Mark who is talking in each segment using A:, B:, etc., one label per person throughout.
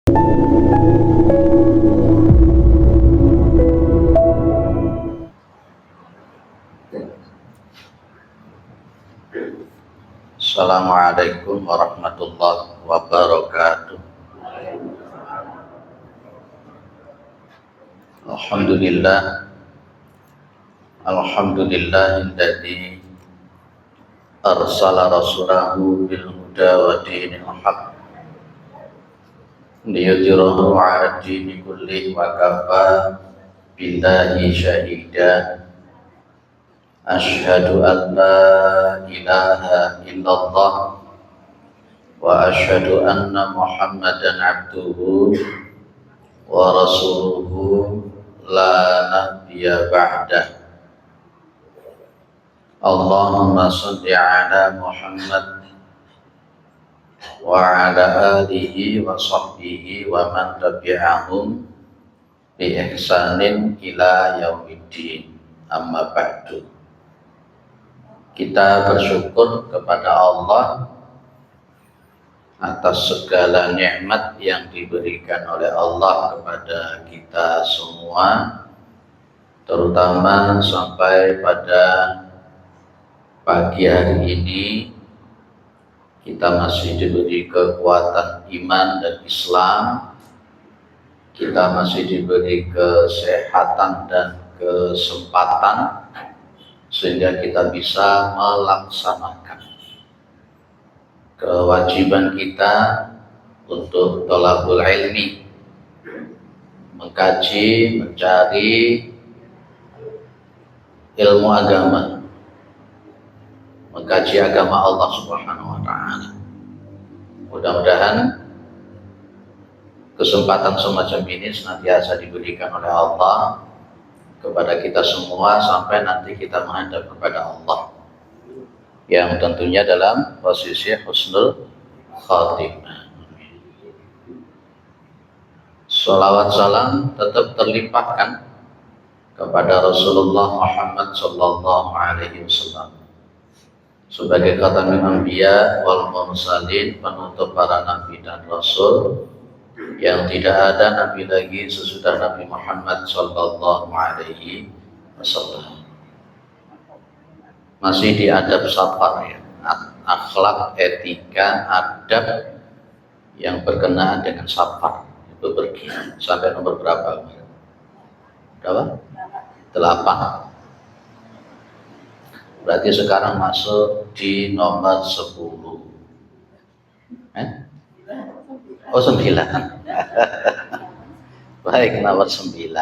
A: Assalamualaikum warahmatullahi wabarakatuh. Alhamdulillahilladzi arsala rasulahu bil huda wa dinil haq liyudhhirahu 'ala dini kullihi wa kafa billahi syahida. Asyhadu an la ilaha illallah wa asyhadu anna Muhammadan abduhu wa rasuluhu la nabiyya ba'dah. Allahumma shalli ala Muhammad wa ala alihi wa sahbihi wa man tabi'ahum bi ihsanin ila yaumiddin. Amma ba'du. Kita bersyukur kepada Allah atas segala nikmat yang diberikan oleh Allah kepada kita semua, terutama sampai pada pagi hari ini kita masih diberi kekuatan iman dan Islam, kita masih diberi kesehatan dan kesempatan sehingga kita bisa melaksanakan kewajiban kita untuk thalabul ilmi, mengkaji, mencari ilmu agama, mengkaji agama Allah Subhanahu wa taala. Mudah-mudahan kesempatan semacam ini senantiasa diberikan oleh Allah kepada kita semua sampai nanti kita menghadap kepada Allah yang tentunya dalam posisi husnul khatimah. Shalawat salam tetap terlimpahkan kepada Rasulullah Muhammad sallallahu alaihi wasallam sebagai khatamul anbiya wal mursalin, penutup para nabi dan rasul, yang tidak ada nabi lagi sesudah Nabi Muhammad sallallahu alaihi wasallam. Masih di adab safar ya, akhlak, etika, adab yang berkenaan dengan safar itu pergi sampai nomor berapa? Berapa? 8. Berarti sekarang masuk di nomor 10. Oh 9. Baik, nomor 9.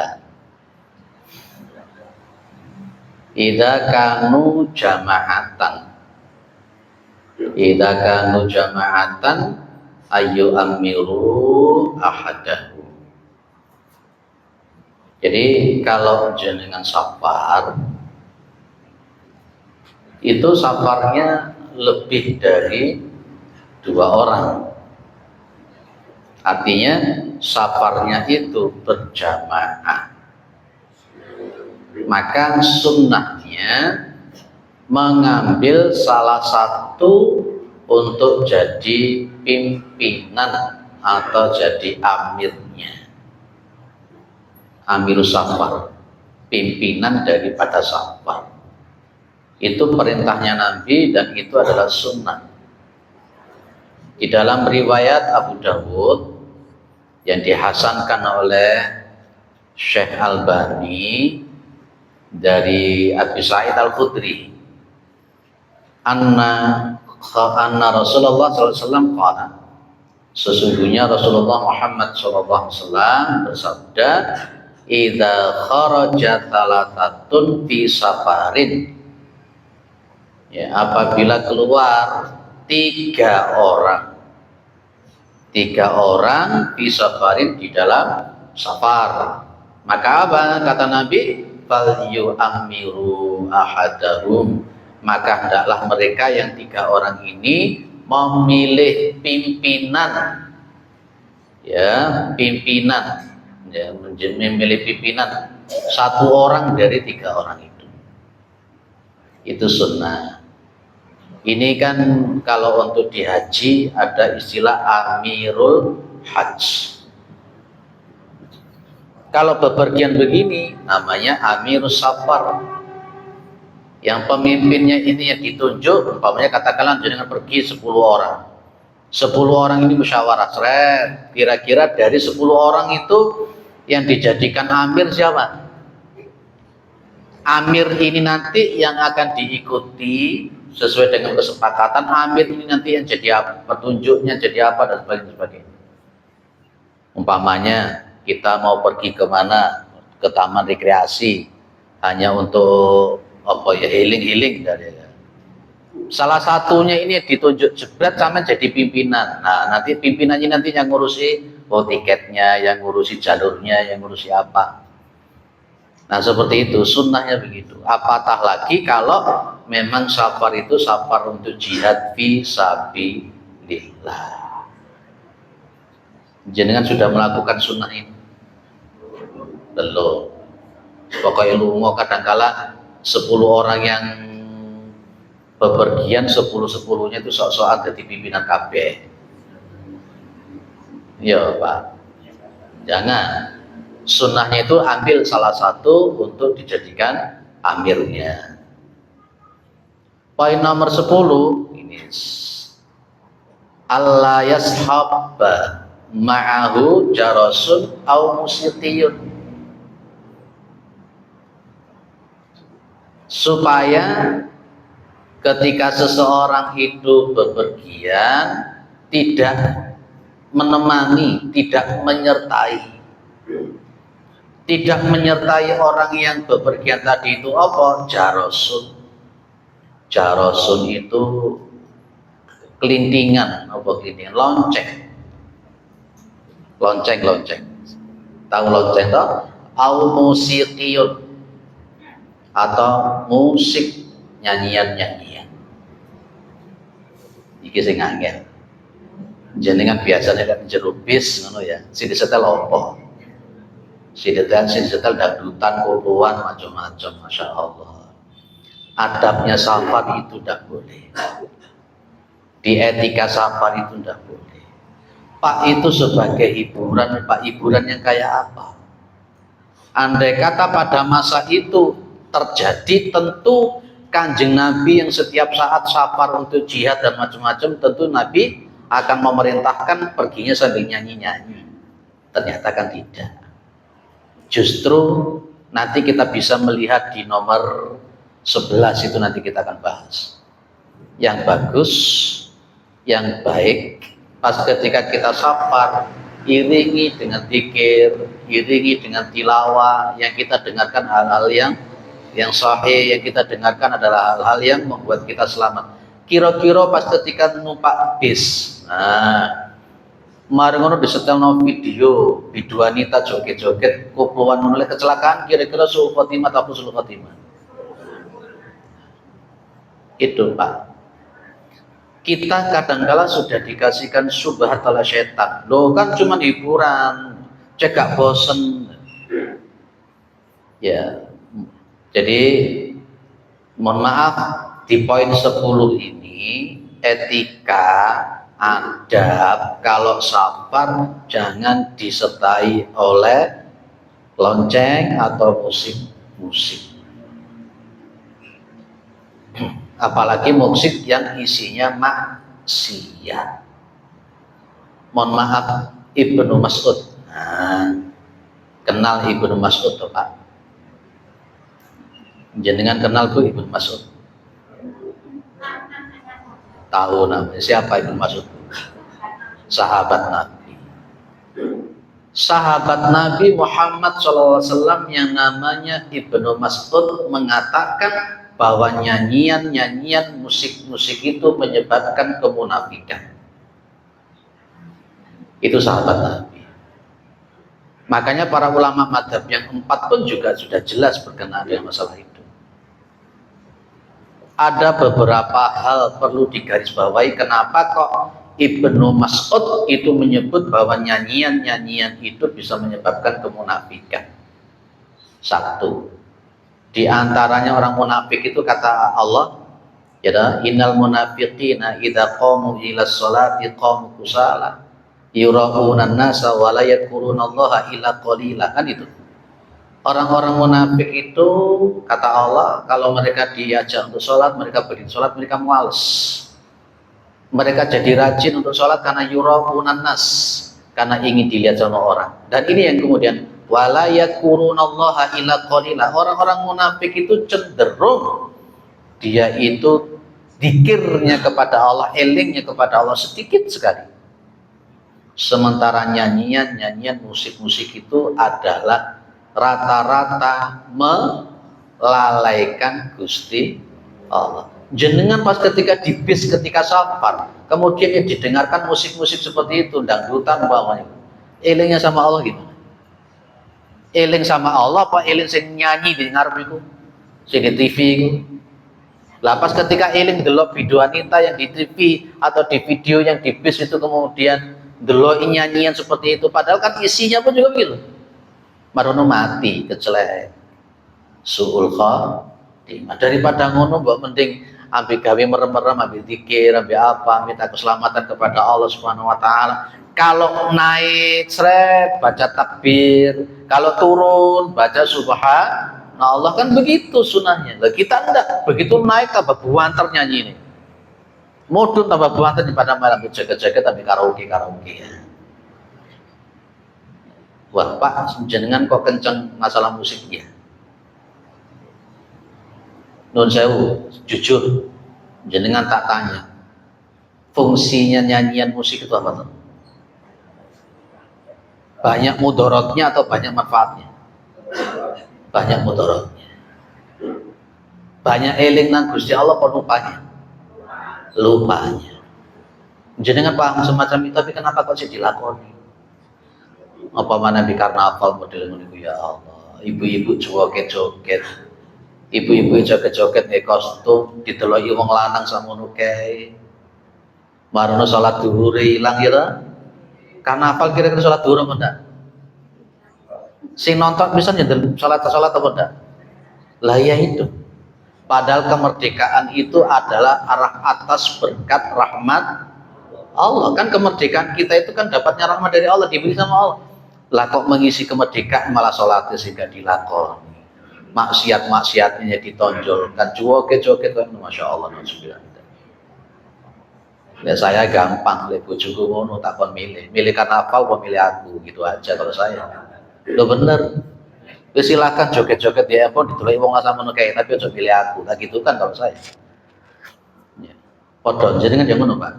A: Idza kanu jama'atan ayu amiru ahadahu. Jadi kalau jenengan safar itu safarnya lebih dari 2 orang. Artinya safarnya itu berjamaah. Maka sunnahnya mengambil salah satu untuk jadi pimpinan atau jadi amirnya. Amirus safar, pimpinan daripada safar. Itu perintahnya Nabi dan itu adalah sunnah. Di dalam riwayat Abu Dawud yang dihasankan oleh Syekh Albani dari Abi Sa'id Al-Khudri, anna Rasulullah SAW qala, sesungguhnya Rasulullah Muhammad SAW bersabda, idza kharaja thalathatun fi safarin, ya, apabila keluar 3 orang fi safarin, di dalam safar, maka apa kata Nabi? Fal yu'amiru ahadahum, maka hendaklah mereka yang 3 orang ini memilih pimpinan, ya, memilih pimpinan 1 orang dari 3 orang itu sunnah. Ini kan kalau untuk di haji ada istilah Amirul Hajj. Kalau bepergian begini namanya amirus safar. Yang pemimpinnya ini yang ditunjuk, umpamanya katakanlah jenengan pergi 10 orang. 10 orang ini musyawarah, kira-kira dari 10 orang itu yang dijadikan amir siapa? Amir ini nanti yang akan diikuti sesuai dengan kesepakatan. Amir ini nanti yang jadi apa? Petunjuknya jadi apa dan sebagainya. Umpamanya kita mau pergi kemana, ke taman rekreasi hanya untuk apa ya, healing dari salah satunya ini ditunjuk jebret sama jadi pimpinan. Nah nanti pimpinannya nanti yang ngurusi tiketnya, yang ngurusi jalurnya, yang ngurusi apa. Nah seperti itu sunnahnya begitu. Apatah lagi kalau memang safar itu safar untuk jihad fi sabilillah. Jenengan sudah melakukan sunnah ini? Belum. Pokoknya lu mau kadangkala 10 orang yang bepergian 10-10-nya itu sok-sokan jadi pimpinan KB. Ya Pak, jangan. Sunnahnya itu ambil salah satu untuk dijadikan amirnya. Poin nomor 10 ini, Allah yashabba ma'ahu jarasun au musiqiyun, supaya ketika seseorang itu bepergian tidak menemani, tidak menyertai orang yang bepergian tadi itu apa? Jarasun. Jarasun itu kelintingan, apa kelintingan? Lonceng. Tahu lonceng toh? Au musiqiyun, atau musik, nyanyian. Iki sing angel. Jenengan biasanya kan jero bis ngono ya. Sing disetel opo? Sing disetel dangdutan, kopoan, macam-macam, Masya Allah. Adabnya safar itu tidak boleh. Di etika safar itu tidak boleh. Pak itu sebagai hiburan, Pak hiburan yang kayak apa? Andai kata pada masa itu terjadi, tentu Kanjeng Nabi yang setiap saat safar untuk jihad dan macam-macam, tentu Nabi akan memerintahkan perginya sambil nyanyi-nyanyi. Ternyata kan tidak. Justru nanti kita bisa melihat di nomor 11 itu, nanti kita akan bahas. Yang bagus, yang baik, pas ketika kita safar, iringi dengan zikir, iringi dengan tilawah, yang kita dengarkan hal-hal yang sahih, yang kita dengarkan adalah hal-hal yang membuat kita selamat. Kira-kira pas ketika numpak bis, kemarin ngono disetelno video wanita joget-joget, kupuan mulai kecelakaan, kira-kira suul khotimah atau suul khotimah? Itu Pak. Kita kadangkala sudah dikasihkan subhat oleh setan. Loh kan cuma hiburan, cegak bosen. Ya. Jadi mohon maaf, di poin 10 ini etika adab kalau safar jangan disertai oleh lonceng atau musik. Apalagi musik yang isinya maksiat. Mohon maaf, Ibnu Mas'ud. Kenal Ibnu Mas'ud tuh Pak? Jenengan kenal tuh Ibnu Mas'ud? Tahu namanya siapa Ibnu Mas'ud? Sahabat Nabi. Sahabat Nabi Muhammad SAW yang namanya Ibnu Mas'ud mengatakan bahwa nyanyian, musik itu menyebabkan kemunafikan. Itu sahabat Nabi. Makanya para ulama mazhab yang 4 pun juga sudah jelas berkenaan dengan masalah itu. Ada beberapa hal perlu digarisbawahi kenapa kok Ibnu Mas'ud itu menyebut bahwa nyanyian itu bisa menyebabkan kemunafikan. Satu, di antaranya orang munafik itu kata Allah, ya, innal munafiqina idza qamu ila sholati qamu kusala yura'una an-nasa wa la yadhkurunallaha illa qalila, kan itu. Orang-orang munafik itu kata Allah, kalau mereka diajak untuk sholat, mereka berdiri sholat, mereka males. Mereka jadi rajin untuk sholat karena yuraunan nas, karena ingin dilihat sama orang. Dan ini yang kemudian wala yakurunallaha illa qalila. Orang-orang munafik itu cenderung dia itu dikirnya kepada Allah, elingnya kepada Allah sedikit sekali. Sementara nyanyian musik-musik itu adalah rata-rata melalaikan Gusti Allah. Jenengan pas ketika di bis, ketika safar, kemudian yang didengarkan musik-musik seperti itu, dangdutan umpamanya, elingnya sama Allah gimana? Eling sama Allah apa eling sing nyanyi di ngarep iku? Sing di TV iku. Lah pas ketika eling delok video wanita yang di TV atau di video yang di bis itu kemudian delok nyanyian seperti itu, padahal kan isinya pun juga begitu. Marono mati kecelek suul khotimah. Daripada ngono mbok mending ambil gawe merem-merem, ambil zikir, ambil apa, minta keselamatan kepada Allah Subhanahu wa taala. Kalau naik seret baca takbir, kalau turun baca subhanallah, kan begitu sunahnya. Lah kita enggak, begitu naik tambah buanter nyanyi ini. Mudun tambah buanter daripada malam jaga-jaga tapi karaoke ya. Wah Pak, jenengan kok kenceng masalah musik ya? Nun sewu, jujur, jenengan tak tanya, fungsinya nyanyian musik itu apa tuh? Banyak mudorotnya atau banyak manfaatnya? Banyak mudorotnya. Banyak eling nang Gusti Allah apa lupanya? Lupanya. Jenengan paham semacam itu, tapi kenapa kok sih dilakoni? Apa mana di karnaval model ngono ya Allah. Ibu-ibu joget-joget. Ibu-ibu joget-joget nggih kostum diteloki wong lanang samono kae. Marono salat zuhur ilang ya. Karnaval kira-kira salat zuhur apa ndak? Sing nonton bisa nyendel salat apa ndak? Lah ya itu. Padahal kemerdekaan itu adalah arah atas berkat rahmat Allah. Kan kemerdekaan kita itu kan dapatnya rahmat dari Allah, diberi sama Allah. Lah kok mengisi kemerdekaan malah sholatnya sehingga dilakoni, maksiatnya ditonjolkan, joget-joget kan, masya Allah, naudzubillah. Ya saya gampang, lek bojoku ngono tak kon milih karnaval apa milih aku, gitu aja kalau saya. Lo bener, silakan joget-joget ya pun ditulai wong asamono kae, tapi aja milih aku, nah gitu kan kalau saya. Ya. Podon jadi kan yang ngono Pak.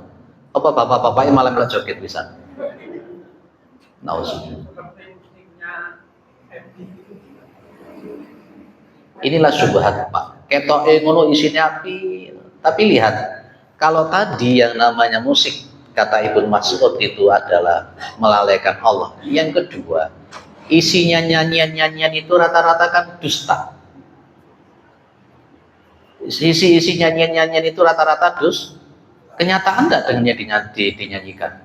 A: Apa bapak-bapaknya malah malah joget bisa? Nauzubillah. Inilah syubhat Pak. Ketoke ngono isinya api. Tapi lihat, kalau tadi yang namanya musik kata Ibnu Mas'ud itu adalah melalaikan Allah. Yang kedua, isinya nyanyian-nyanyian itu rata-rata kan dusta. Isi nyanyian-nyanyian itu rata-rata kenyataan enggak dengan dinyanyikan?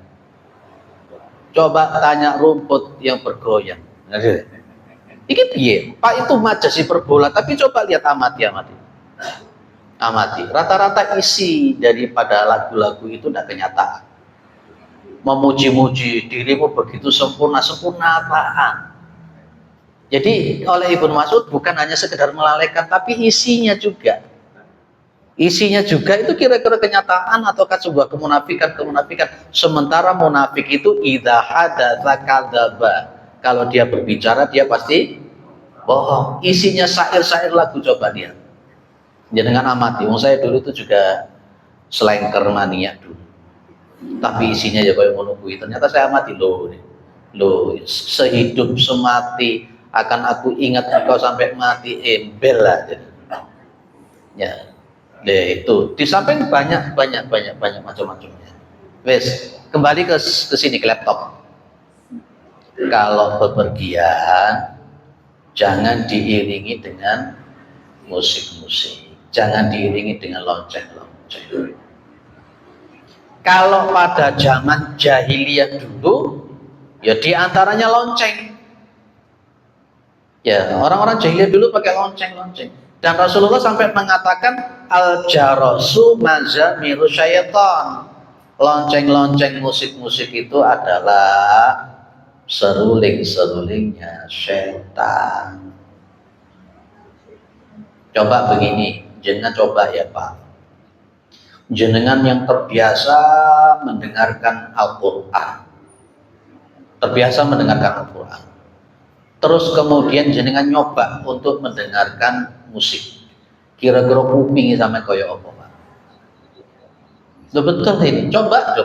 A: Coba tanya rumput yang bergoyang. Iki piye? Pak itu majasi perbola, tapi coba lihat amati. Rata-rata isi daripada lagu-lagu itu tidak kenyataan. Memuji-muji dirimu begitu sempurna apaan? Jadi oleh Ibnu Mas'ud bukan hanya sekedar melalaikan, tapi isinya juga. Isinya juga itu kira-kira kenyataan ataukah sebuah kemunafikan. Sementara munafik itu idza hadatsa kadzaba. Kalau dia berbicara dia pasti bohong. Isinya syair-syair lagu, coba lihat. Jangan amati. Wong saya dulu itu juga selengker mania dulu. Tapi isinya ya kayak ngono kuwi. Ternyata saya amati loh, sehidup semati akan aku ingat engkau sampai mati, embel aja. Ya. Itu di samping banyak macam-macamnya. Wes, kembali ke sini ke laptop. Kalau bepergian jangan diiringi dengan musik-musik, jangan diiringi dengan lonceng-lonceng. Kalau pada zaman jahiliyah dulu, ya diantaranya lonceng. Ya, orang-orang jahiliyah dulu pakai lonceng-lonceng. Dan Rasulullah sampai mengatakan al-jarasu mazamiru syaitan. Lonceng-lonceng musik-musik itu adalah seruling-serulingnya syaitan. Coba begini, jenengan coba ya Pak. Jenengan yang terbiasa mendengarkan Al-Quran, terbiasa mendengarkan Al-Quran, terus kemudian jenengan nyoba untuk mendengarkan musik. Kira-kira kupingi sama kaya apa Pak? Betul ini, coba.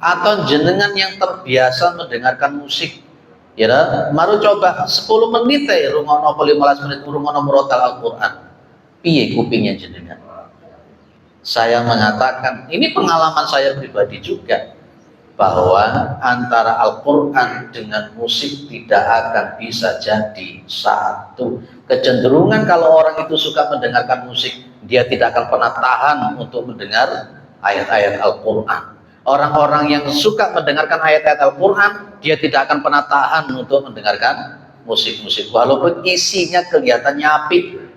A: Atau jenengan yang terbiasa mendengarkan musik, ya, maru coba 10 menit ya, rungono 15 menit rungono murotal Al-Quran. Piye kupingnya jenengan? Saya mengatakan, ini pengalaman saya pribadi juga, bahwa antara Al-Quran dengan musik tidak akan bisa jadi satu. Kecenderungan kalau orang itu suka mendengarkan musik, dia tidak akan pernah tahan untuk mendengar ayat-ayat Al-Quran. Orang-orang yang suka mendengarkan ayat-ayat Al-Quran, dia tidak akan pernah tahan untuk mendengarkan musik-musik, walaupun isinya kelihatannya apik.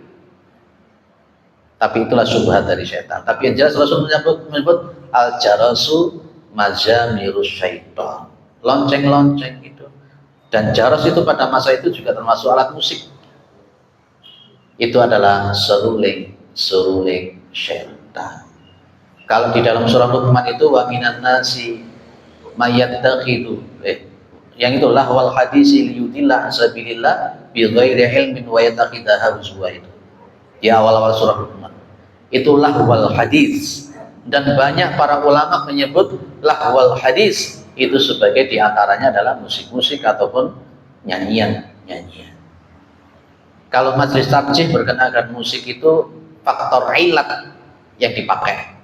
A: Tapi itulah syubhat dari syaitan. Tapi yang jelas Rasul menyebut al-jarasu mazamirus syaitan, lonceng-lonceng gitu. Dan jaras itu pada masa itu juga termasuk alat musik. Itu adalah seruling syaitan. Kalau di dalam surah Luqman itu wa minan nasi mayattakhidhu, yang itu lahwal hadisi liyudillah sabilillah bi ghairi ilmin wa yattakhidha huzwa, itu di awal-awal surah Luqman. Itu lahwal hadis. Dan banyak para ulama menyebut lahwal hadis itu sebagai diantaranya adalah musik-musik ataupun nyanyian. Kalau majelis tarjih berkenaan dengan musik itu faktor ilat yang dipakai.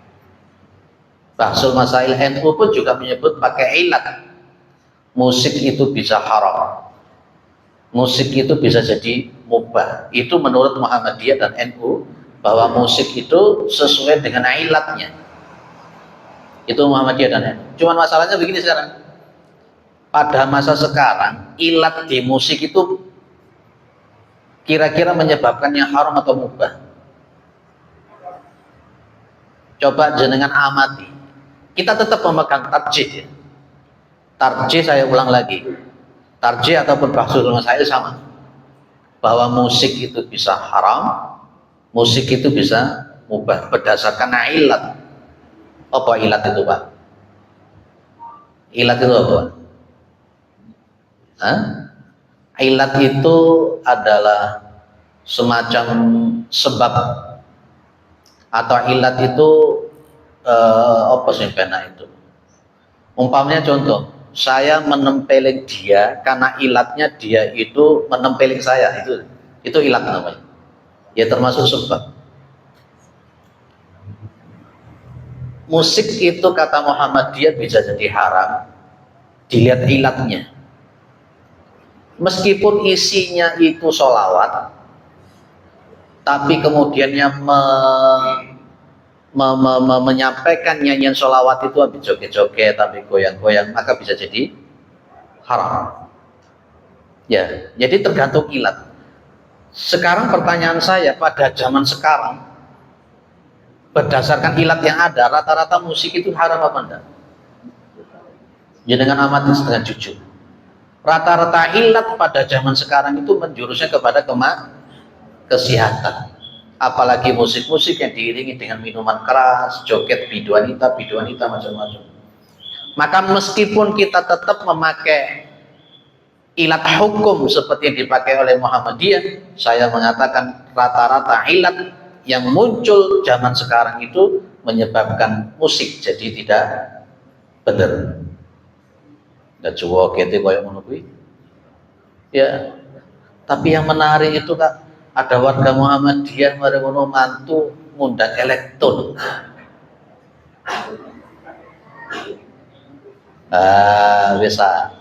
A: Bahsul Masail NU pun juga menyebut pakai ilat. Musik itu bisa haram, musik itu bisa jadi mubah. Itu menurut Muhammadiyah dan NU, bahwa musik itu sesuai dengan ilatnya. Itu Muhammadiyah dan NU. Cuman masalahnya begini sekarang. Pada masa sekarang, ilat di musik itu kira-kira menyebabkan yang haram atau mubah. Coba jenengan amati. Kita tetap memegang tarjih ya. Tarjih, saya ulang lagi. Tarjih ataupun bahsul masail sama. Bahwa musik itu bisa haram, musik itu bisa mubah berdasarkan ilat. Apa ilat itu Pak? Ilat itu apa? Ilat itu adalah semacam sebab, atau ilat itu apa sih pena itu? Umpamanya contoh, saya menempelin dia karena ilatnya dia itu menempelin saya, itu ilat namanya. Ya termasuk sebab. Musik itu kata Muhammadiyah bisa jadi haram dilihat ilatnya. Meskipun isinya itu sholawat, tapi kemudiannya menyampaikan nyanyian sholawat itu habis joget-joget, tapi goyang-goyang, maka bisa jadi haram. Ya, jadi tergantung ilat. Sekarang pertanyaan saya, pada zaman sekarang, berdasarkan ilat yang ada, rata-rata musik itu haram apa enggak? Jenengan amati dengan jujur. Rata-rata ilat pada zaman sekarang itu menjurusnya kepada kesehatan. Apalagi musik-musik yang diiringi dengan minuman keras, joget, biduanita macam-macam. Maka meskipun kita tetap memakai ilat hukum seperti yang dipakai oleh Muhammadiyah, saya mengatakan rata-rata ilat yang muncul zaman sekarang itu menyebabkan musik jadi tidak benar. Dan coba kita kayak menurut, ya. Tapi yang menarik itu Kak, ada warga Muhammadiyah mari ngono mantu ngundang elektron. Bisa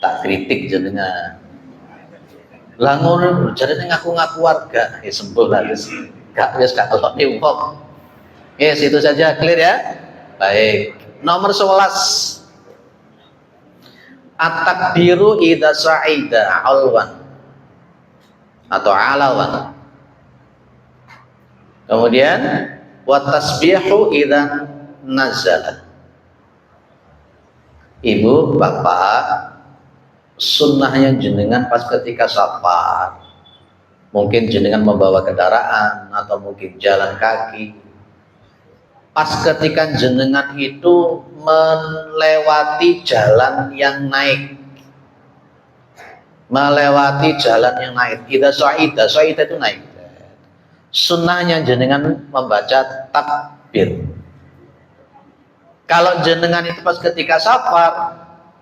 A: tak kritik jenengan. Lah ngono jarene ngaku-ngaku warga, ya sembuh lah wis. Gak ngeloni wong. Yes, itu saja, clear ya. Baik. Nomor 11. At-takbiru idza sa'ida alwan atau alawan. Kemudian wa tasbihu idza nazala. Ibu, bapak, sunnahnya jenengan pas ketika safar Mungkin jenengan membawa kendaraan atau mungkin jalan kaki. Pas ketika jenengan itu melewati jalan yang naik, Ida itu naik. Sunnahnya jenengan membaca takbir. Kalau jenengan itu pas ketika safar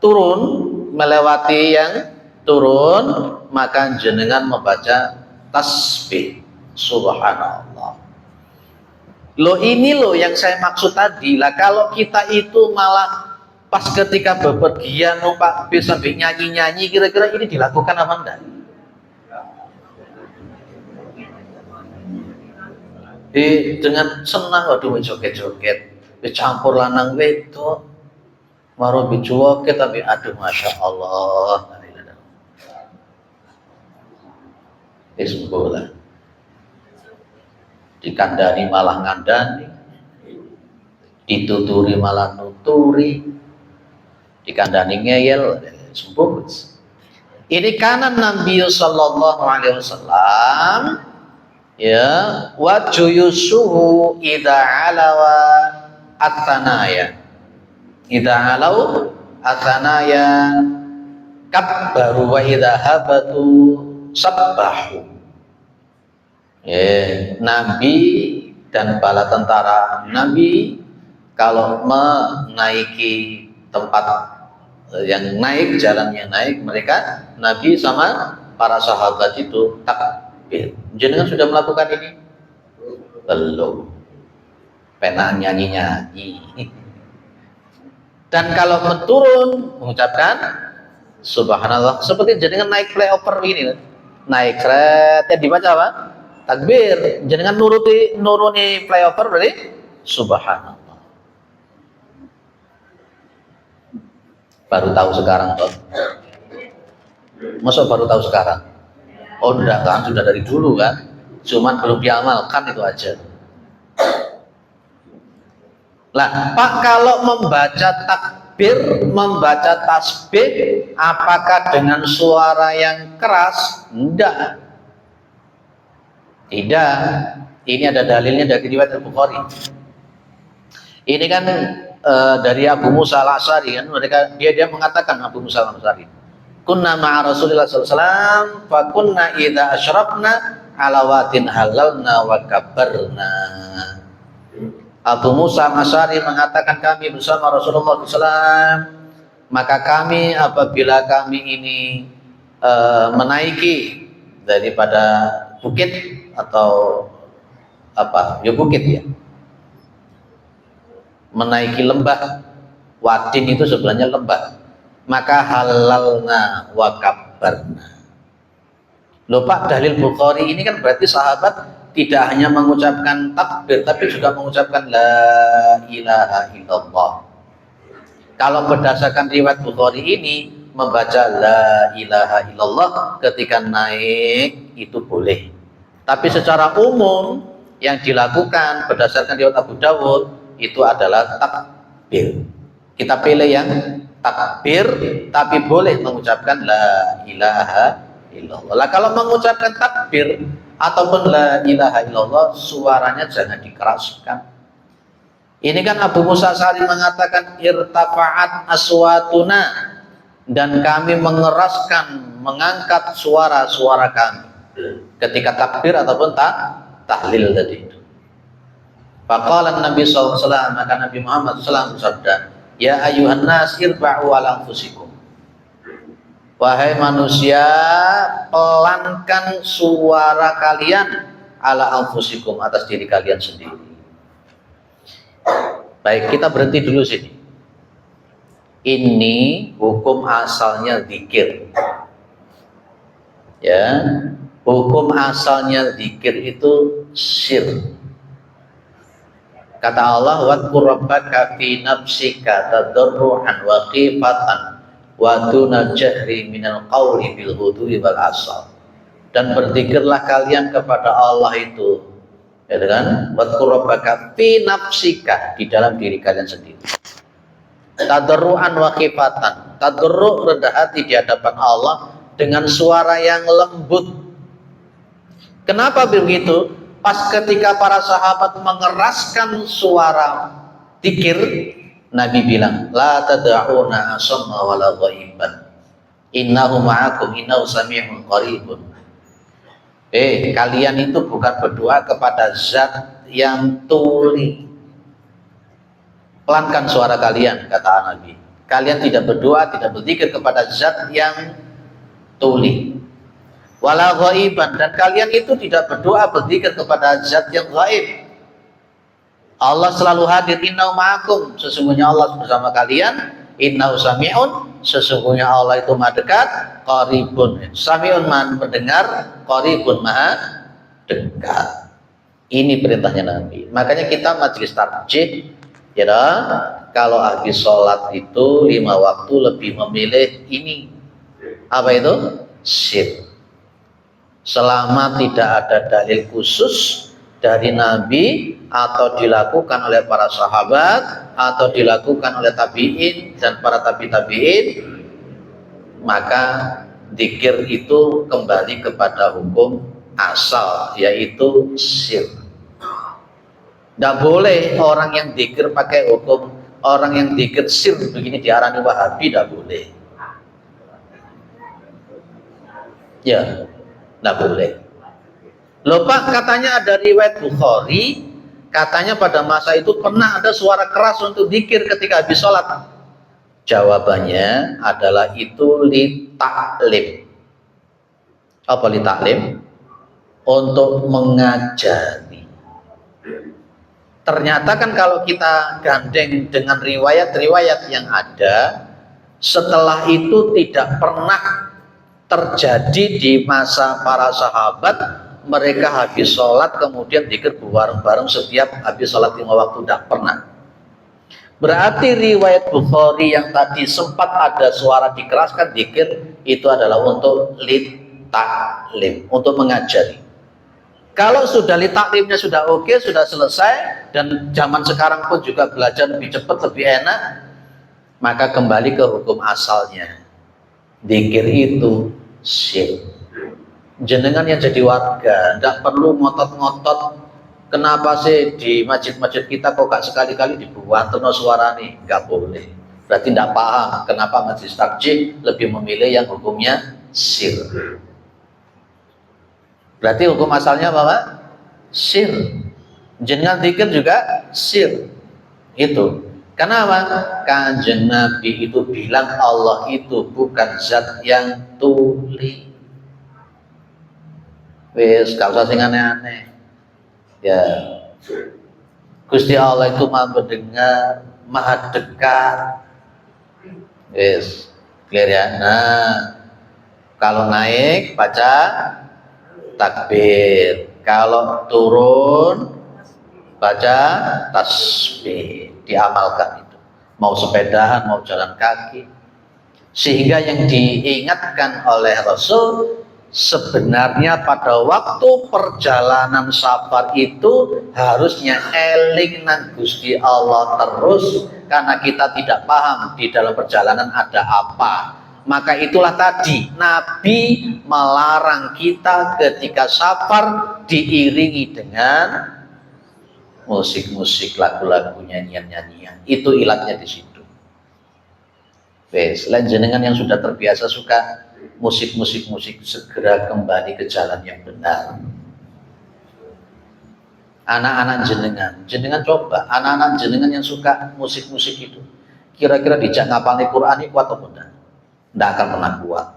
A: turun melewati yang turun, maka jenengan membaca tasbih. Subhanallah. Loh ini loh yang saya maksud tadi lah. Kalau kita itu malah pas ketika bepergian numpak bis sampai nyanyi-nyanyi, kira-kira ini dilakukan apa enggak? Dengan senang, waduh joget-joget, dicampur lanang wedok, maro bijoget tapi aduh masya Allah. Bismillah. Dikandani malah ngandani, dituturi malah nuturi, dikandani ngeyel, sembuh. Ini kanan Nabi Sallallahu Alaihi Wasallam, ya, wajhu yusuhu idza alawa at-tanaya, kabbaru wa idza habatu sabbahu. Nabi dan bala tentara Nabi kalau menaiki tempat yang naik, jalan yang naik, mereka Nabi sama para sahabat itu takbir. Jenengan sudah melakukan ini? Belum. Pena nyanyi-nyanyi. Dan kalau menturun mengucapkan subhanallah, seperti jenengan naik flyover ini, naik kereta dibaca apa? Takbir. Jenengan nuruni flyover berarti subhanallah. Baru tahu sekarang toh? Masa baru tahu sekarang? Oh enggak kan, sudah dari dulu kan? Cuman belum diamalkan itu aja. Lah, Pak, kalau membaca takbir, membaca tasbih, apakah dengan suara yang keras? Enggak. Tidak. Ini ada dalilnya dari riwayat Al-Bukhari. Ini kan dari Abu Musa Al-Asy'ari kan, dia mengatakan, Abu Musa Al-Asy'ari, kunna ma'a Rasulillah sallallahu alaihi wasallam fa kunna idza asyrafna alawatin halalna wa kabbarna. Abu Musa Al-Asy'ari mengatakan kami bersama Rasulullah SAW, maka kami apabila kami ini menaiki daripada bukit atau apa ya, bukit ya, menaiki lembah, wadin itu sebenarnya lembah, maka halalna wa kabbarna. Loh Pak, dalil Bukhari ini kan berarti sahabat tidak hanya mengucapkan takbir tapi juga mengucapkan la ilaha illallah. Kalau berdasarkan riwayat Bukhari ini, membaca la ilaha illallah ketika naik itu boleh. Tapi secara umum yang dilakukan berdasarkan riwayat Abu Dawud itu adalah takbir. Kita pilih yang takbir tapi boleh mengucapkan la ilaha illallah. Lah kalau mengucapkan takbir ataupun la ilaha illallah, suaranya jangan dikeraskan. Ini kan Abu Musa Al-Asy'ari mengatakan irtafa'at aswatuna, dan kami mengeraskan, mengangkat suara-suara kami ketika takbir ataupun tahlil tadi itu. Faqala Nabi sallallahu alaihi wasallam, maka Nabi Muhammad sallallahu alaihi wasallam bersabda, ya ayuhan nas irba'u ala anfusikum. Wahai manusia, pelankan suara kalian ala anfusikum, atas diri kalian sendiri. Baik, kita berhenti dulu sini. Ini hukum asalnya zikir. Ya, hukum asalnya zikir itu syir. Kata Allah, wadhkur rabbaka fi nafsika tadarruan wa khifatan wa duna jahri minal qawli bil ghudwi wal asal. Dan berzikirlah kalian kepada Allah itu, ya kan? Wadhkur rabbaka fi nafsika, di dalam diri kalian sendiri. Tadarruan wa khifatan. Tadarru, rendah hati di hadapan Allah dengan suara yang lembut. Kenapa begitu? Pas ketika para sahabat mengeraskan suara zikir, Nabi bilang, la tad'una asamma wala ghaiban. Innahu ma'akum innahu sami'un qaribun. Kalian itu bukan berdoa kepada zat yang tuli. Pelankan suara kalian, kata Nabi. Kalian tidak berdoa, tidak berzikir kepada zat yang tuli. Wala ghaiban, dan kalian itu tidak berdoa berzikir kepada zat yang gaib. Allah selalu hadir, innahu ma'akum, sesungguhnya Allah bersama kalian. Innahu sami'un, sesungguhnya Allah itu maha dekat. Qaribun, sami'un maha mendengar, qaribun maha dekat. Ini perintahnya Nabi. Makanya kita majelis tarjih, ya, kalau habis sholat itu 5 waktu lebih memilih ini. Apa itu? Sir. Selama tidak ada dalil khusus dari Nabi atau dilakukan oleh para sahabat atau dilakukan oleh tabi'in dan para tabi'in, maka zikir itu kembali kepada hukum asal, yaitu sir. Tidak boleh orang yang zikir pakai hukum orang yang zikir sir begini diarani Wahabi, tidak boleh. Ya, tidak boleh. Loh Pak, katanya ada riwayat Bukhari, katanya pada masa itu pernah ada suara keras untuk zikir ketika habis sholat. Jawabannya adalah itu li ta'lim. Apa li ta'lim? Untuk mengajari. Ternyata kan kalau kita gandeng dengan riwayat-riwayat yang ada, setelah itu tidak pernah terjadi di masa para sahabat. Mereka habis sholat kemudian zikir bareng-bareng setiap habis sholat 5 waktu, tidak pernah. Berarti riwayat Bukhari yang tadi sempat ada suara dikeraskan zikir itu adalah untuk li ta'lim, untuk mengajari. Kalau sudah li ta'limnya sudah oke, sudah selesai, dan zaman sekarang pun juga belajar lebih cepat, lebih enak, maka kembali ke hukum asalnya. Zikir itu sir. Jenengan yang jadi warga, tidak perlu ngotot-ngotot. Kenapa sih di masjid-masjid kita kok gak sekali-kali dibuat terus suara nih? Gak boleh. Berarti tidak paham kenapa majelis tarjih lebih memilih yang hukumnya sir. Berarti hukum asalnya apa Pak? Sir. Jenengan zikir juga sir. Itu. Kenapa? Kanjeng Nabi itu bilang Allah itu bukan zat yang tuli. Wis, gak usah sing aneh-aneh. Ya, Gusti Allah itu maha mendengar, maha dekat. Wis, clear ya. Nah, kalau naik baca takbir, kalau turun baca tasbih, diamalkan itu. Mau sepedahan, mau jalan kaki. Sehingga yang diingatkan oleh Rasul, sebenarnya pada waktu perjalanan safar itu harusnya eling nang Gusti Allah terus, karena kita tidak paham di dalam perjalanan ada apa. Maka itulah tadi Nabi melarang kita ketika safar diiringi dengan musik-musik, lagu-lagu, nyanyian-nyanyian. Itu ilatnya di situ. Wes, jenengan yang sudah terbiasa suka musik segera kembali ke jalan yang benar. Anak-anak jenengan coba, anak-anak jenengan yang suka musik itu, kira-kira dijak ngapalin Quran ini kuat atau tidak? Tidak akan pernah kuat.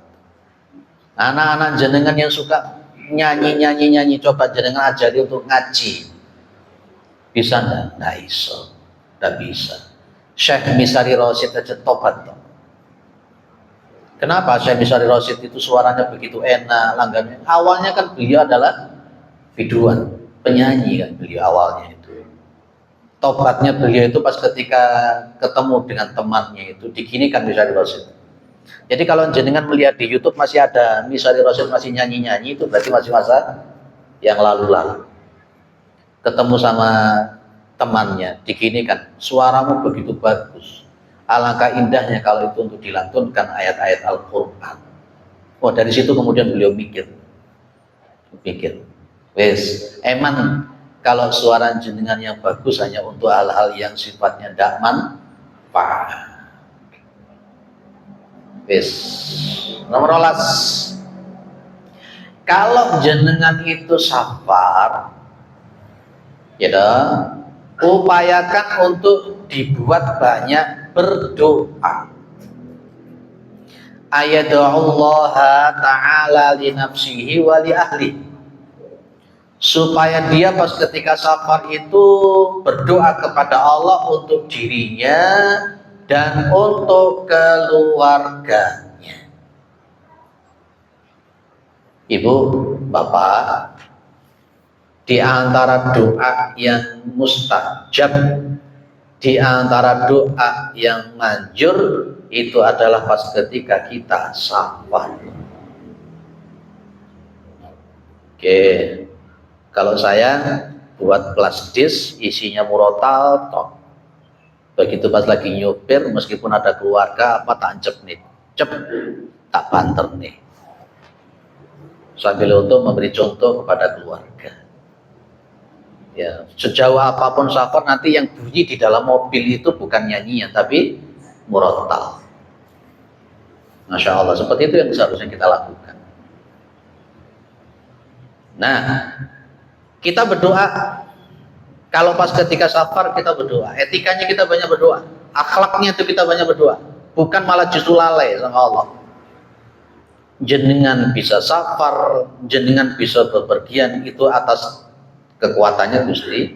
A: Anak-anak jenengan yang suka nyanyi, coba jenengan ajari untuk ngaji, bisa enggak? Nggak bisa, nggak bisa. Syekh Misari Rosyid aja tobat dong. Kenapa Syekh Misari Rosyid itu suaranya begitu enak, langgannya? Awalnya kan beliau adalah biduan, penyanyi kan beliau awalnya itu. Tobatnya beliau itu pas ketika ketemu dengan temannya itu diginikan Misari Rosyid. Jadi kalau jenengan melihat di YouTube masih ada Misari Rosyid masih nyanyi-nyanyi, itu berarti masih masa yang lalu-lalu. Ketemu sama temannya, diginikan, suaramu begitu bagus. Alangkah indahnya kalau itu untuk dilantunkan ayat-ayat Al-Quran. Oh, dari situ kemudian beliau mikir. Wes, emang kalau suara jenengan yang bagus hanya untuk hal-hal yang sifatnya tidak manfaat. Wes, nomor 12. Kalau jenengan itu safar, ya upayakan untuk dibuat banyak berdoa. Ayadullah ta'ala li nafsihi wa li ahli, supaya dia pas ketika safar itu berdoa kepada Allah untuk dirinya dan untuk keluarganya. Ibu, bapak, di antara doa yang mustajab, di antara doa yang manjur, itu adalah pas ketika kita safar. Oke, kalau saya buat flash disk isinya murotal tok. Begitu pas lagi nyopir, meskipun ada keluarga apa tak cep nih, cep tak banter nih, sambil untuk memberi contoh kepada keluarga. Ya, sejauh apapun safar, nanti yang bunyi di dalam mobil itu bukan nyanyian tapi murotal. Masya Allah, seperti itu yang seharusnya kita lakukan. Nah, kita berdoa. Kalau pas ketika safar kita berdoa, etikanya kita banyak berdoa, akhlaknya itu kita banyak berdoa, bukan malah justru lalai sama Allah. Jenengan bisa safar, jenengan bisa bepergian, itu atas kekuatannya Gusti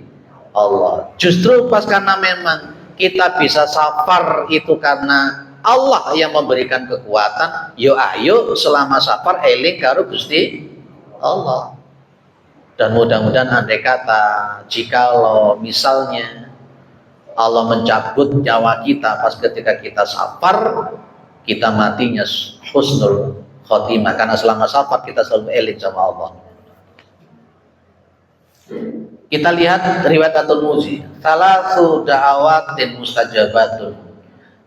A: Allah. Justru pas karena memang kita bisa safar itu karena Allah yang memberikan kekuatan, yo ayo selama safar eling karo Gusti Allah. Dan mudah-mudahan andai kata jikalau misalnya Allah mencabut nyawa kita pas ketika kita safar, kita matinya husnul khotimah, karena selama safar kita selalu eling sama Allah. Kita lihat riwayat At-Tirmidzi, salasu da'awatin mustajabatun,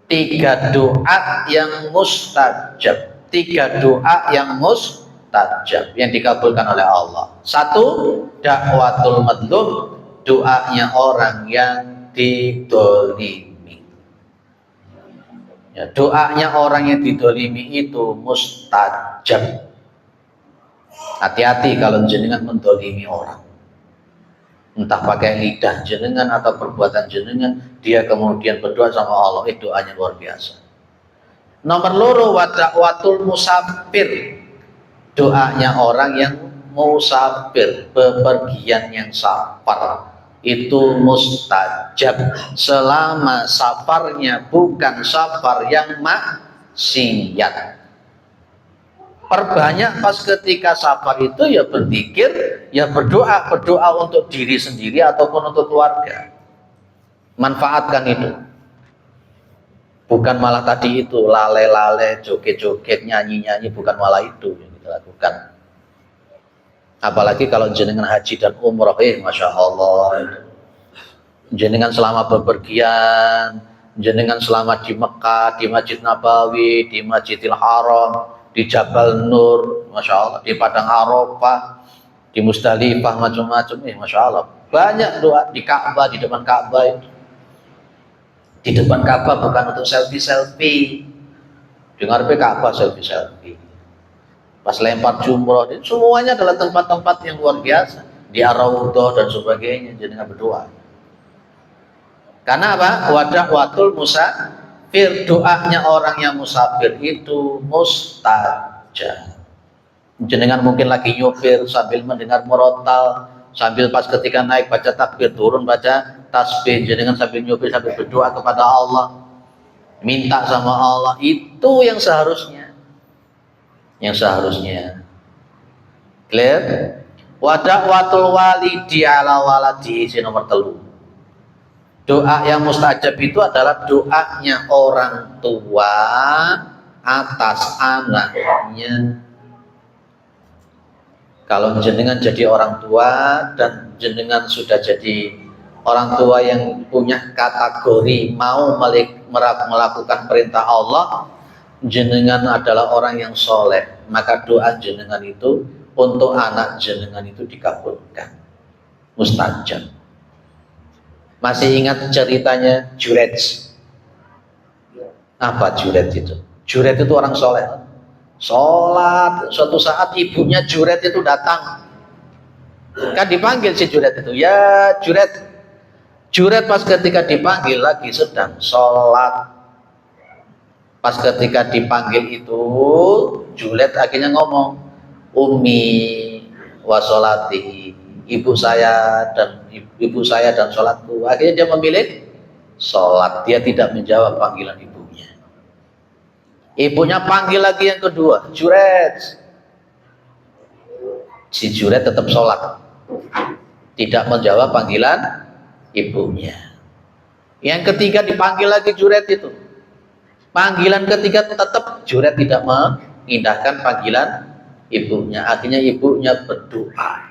A: 3 doa yang mustajab, 3 doa yang mustajab yang dikabulkan oleh Allah. 1, dakwatul madlum, doanya orang yang didolimi. Ya, doanya orang yang didolimi itu mustajab. Hati-hati kalau jenengan mendolimi orang, entah pakai lidah jenengan atau perbuatan jenengan, dia kemudian berdoa sama Allah, doanya luar biasa. Nomor 2, wadakwatul musafir, doanya orang yang musafir, bepergian yang safar, itu mustajab selama safarnya bukan safar yang maksiat. Perbanyak pas ketika safar itu ya berzikir, ya berdoa untuk diri sendiri ataupun untuk keluarga. Manfaatkan itu. Bukan malah tadi itu lale-lale, joget-joget, nyanyi-nyanyi, bukan malah itu yang kita lakukan. Apalagi kalau jenengan haji dan umroh, Masya Allah, jenengan selama bepergian, jenengan selama di Mekah, di Masjid Nabawi, di Masjidil Haram, di Jabal Nur, Masya Allah, di Padang Arafah, di Musdalifah, macam-macam, Masya Allah. Banyak doa di Ka'bah, di depan Ka'bah itu. Di depan Ka'bah bukan untuk selfie-selfie. Dengar Ka'bah selfie-selfie. Pas lempar jumroh, semuanya adalah tempat-tempat yang luar biasa. Di Ar-Raudhah dan sebagainya, jenengan berdoa. Karena apa? Wadakwatul musafir, doanya orang yang musafir itu mustajab. Jenengan mungkin lagi nyopir sambil mendengar murotal, sambil pas ketika naik baca takbir, turun baca tasbih, jenengan sambil nyopir sambil berdoa kepada Allah, minta sama Allah, itu yang seharusnya. Clear? Wadakwatul walidi ala waladi, nomor 3. Doa yang mustajab itu adalah doanya orang tua atas anaknya. Kalau jenengan jadi orang tua dan jenengan sudah jadi orang tua yang punya kategori mau melakukan perintah Allah, jenengan adalah orang yang soleh, maka doa jenengan itu untuk anak jenengan itu dikabulkan, mustajab. Masih ingat ceritanya Jurej? Apa Jurej itu? Jurej itu orang soleh. Sholat, suatu saat ibunya Jurej itu datang. Kan dipanggil si Jurej itu, ya Jurej. Jurej pas ketika dipanggil lagi sedang sholat. Pas ketika dipanggil itu, Jurej akhirnya ngomong, Umi wa sholati, ibu saya dan sholatku. Akhirnya dia memilih sholat. Dia tidak menjawab panggilan ibunya. Ibunya panggil lagi yang kedua, Jurej. Si Jurej tetap sholat, tidak menjawab panggilan ibunya. Yang ketiga dipanggil lagi Jurej itu. Panggilan ketiga tetap Jurej tidak mengindahkan panggilan ibunya. Akhirnya ibunya berdoa.